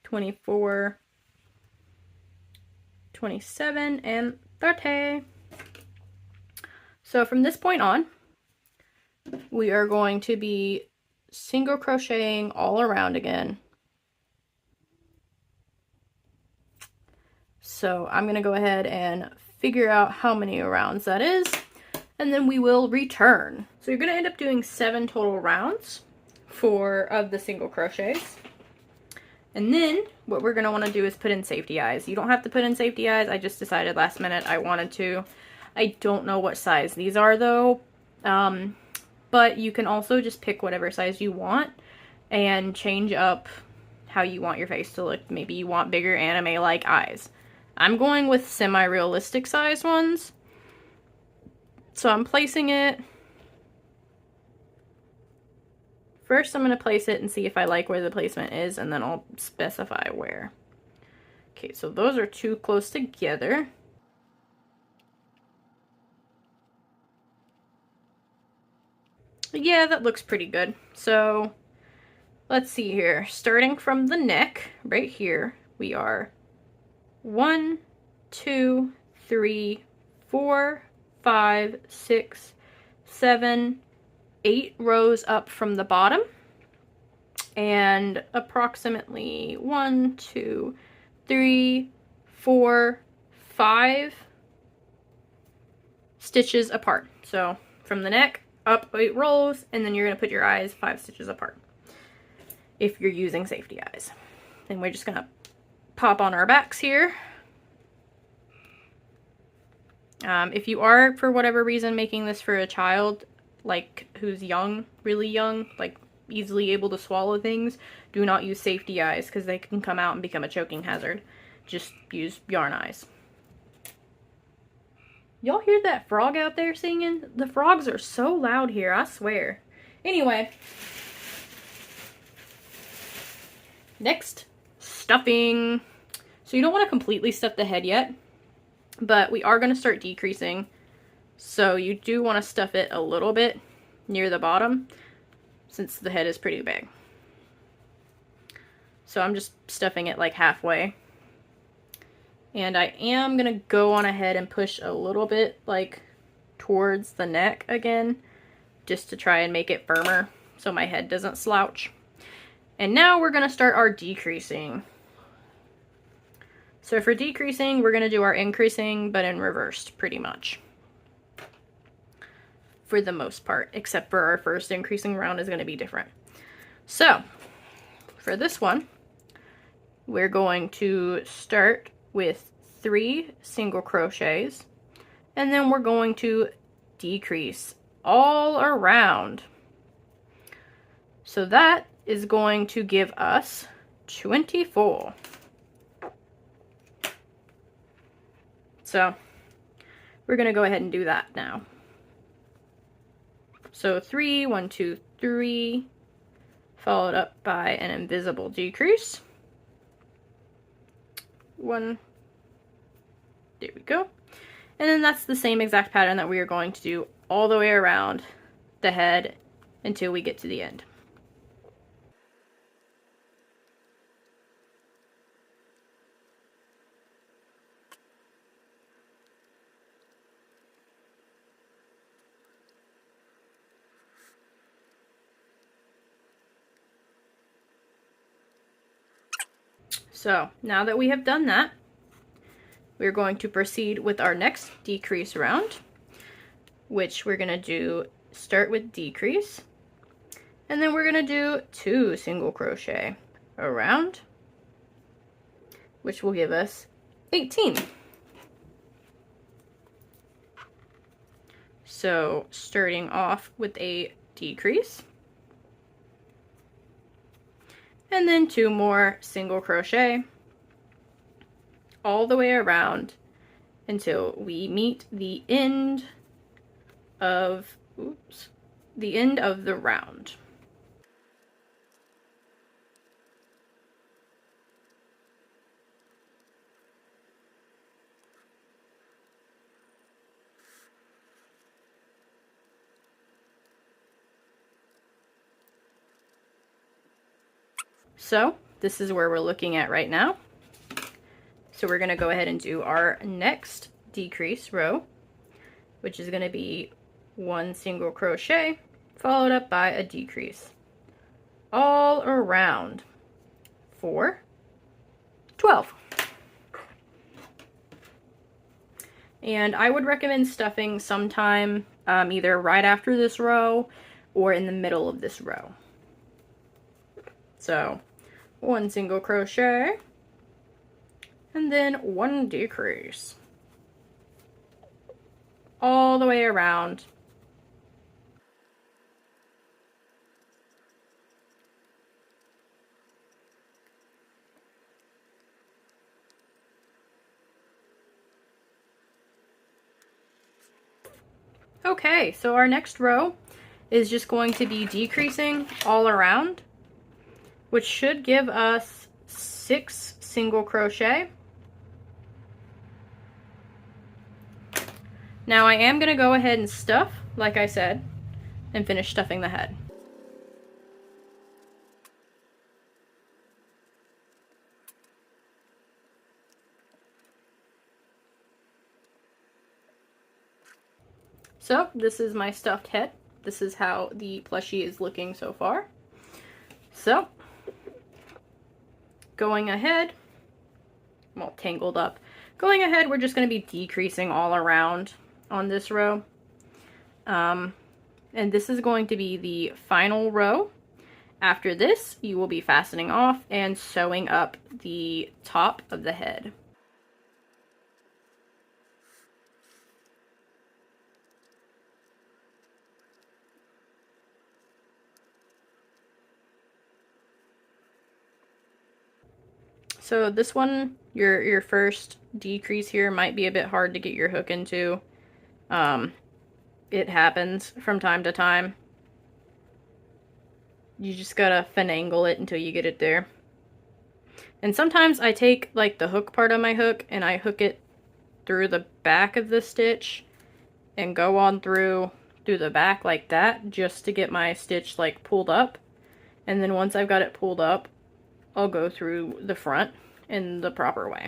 24, 27, and 30. So from this point on, we are going to be single crocheting all around again. So I'm going to go ahead and figure out how many rounds that is, and then we will return. So you're going to end up doing 7 total rounds of the single crochets. And then what we're going to want to do is put in safety eyes. You don't have to put in safety eyes. I just decided last minute I wanted to. I don't know what size these are though. But you can also just pick whatever size you want and change up how you want your face to look. Maybe you want bigger anime-like eyes. I'm going with semi-realistic size ones. So I'm placing it. First, I'm going to place it and see if I like where the placement is, and then I'll specify where. Okay, so those are too close together. Yeah, that looks pretty good. So let's see here. Starting from the neck, right here, we are 1, 2, 3, 4, 5, 6, 7, 8 rows up from the bottom, and approximately 1, 2, 3, 4, 5 stitches apart. So from the neck up 8 rows, and then you're going to put your eyes 5 stitches apart if you're using safety eyes. Then we're just going to pop on our backs here. If you are, for whatever reason, making this for a child, like who's young, really young, like easily able to swallow things, do not use safety eyes because they can come out and become a choking hazard. Just use yarn eyes. Y'all hear that frog out there singing? The frogs are so loud here, I swear. Anyway. Next, stuffing. So you don't want to completely stuff the head yet, but we are going to start decreasing. So you do want to stuff it a little bit near the bottom since the head is pretty big. So I'm just stuffing it like halfway. And I am going to go on ahead and push a little bit like towards the neck again, just to try and make it firmer so my head doesn't slouch. And now we're going to start our decreasing. So for decreasing, we're going to do our increasing, but in reversed pretty much. For the most part, except for our first increasing round is going to be different. So for this one, we're going to start with 3 single crochets, and then we're going to decrease all around. So that is going to give us 24. So we're going to go ahead and do that now. So 3, 1, 2, 3, followed up by an invisible decrease. 1, there we go. And then that's the same exact pattern that we are going to do all the way around the head until we get to the end. So now that we have done that, we're going to proceed with our next decrease round, which we're going to start with decrease, and then we're going to do 2 single crochet around, which will give us 18. So starting off with a decrease, and then 2 more single crochet all the way around until we meet the end of, the end of the round. So this is where we're looking at right now. So we're going to go ahead and do our next decrease row, which is going to be 1 single crochet followed up by a decrease all around for 12. And I would recommend stuffing sometime either right after this row or in the middle of this row. So 1 single crochet and then 1 decrease all the way around. Okay, so our next row is just going to be decreasing all around, which should give us 6 single crochet. Now I am going to go ahead and stuff, like I said, and finish stuffing the head. So this is my stuffed head. This is how the plushie is looking so far. So going ahead, well, tangled up. Going ahead, we're just going to be decreasing all around on this row. And this is going to be the final row. After this, you will be fastening off and sewing up the top of the head. So this one, your first decrease here might be a bit hard to get your hook into. It happens from time to time. You just gotta finagle it until you get it there. And sometimes I take like the hook part of my hook and I hook it through the back of the stitch and go on through the back like that just to get my stitch like pulled up. And then once I've got it pulled up, I'll go through the front in the proper way.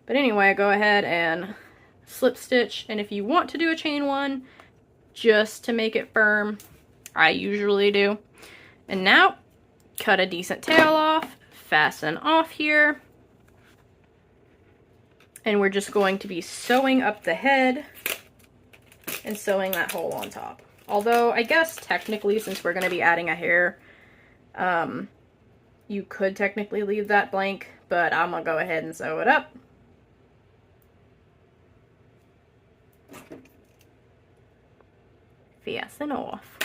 But anyway, go ahead and slip stitch, and if you want to do a chain one just to make it firm, I usually do. And now cut a decent tail off, fasten off here, and we're just going to be sewing up the head and sewing that hole on top. Although I guess technically, since we're going to be adding a hair, you could technically leave that blank, but I'm gonna go ahead and sew it up. Fasten off.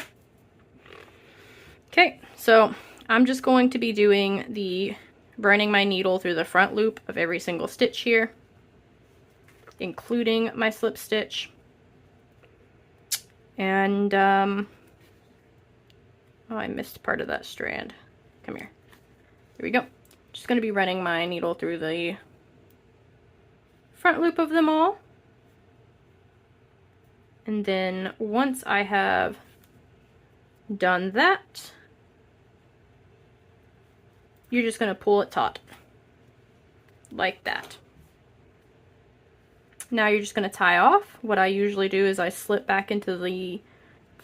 Okay, so I'm just going to be doing running my needle through the front loop of every single stitch here, including my slip stitch. And, oh, I missed part of that strand. Come here. Here we go. Just going to be running my needle through the front loop of them all. And then once I have done that, you're just going to pull it taut. Like that. Now you're just going to tie off. What I usually do is I slip back into the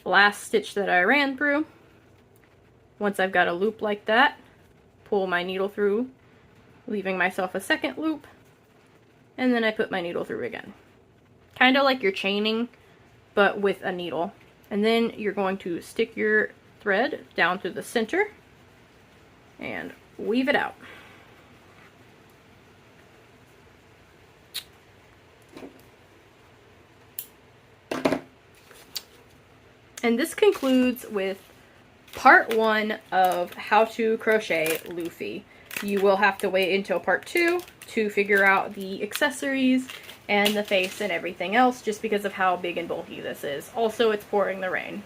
last stitch that I ran through. Once I've got a loop like that, pull my needle through, leaving myself a second loop, and then I put my needle through again. Kind of like you're chaining, but with a needle. And then you're going to stick your thread down through the center and weave it out. And this concludes with part 1 of how to crochet Luffy. You will have to wait until part 2 to figure out the accessories and the face and everything else, just because of how big and bulky this is. Also, it's pouring the rain.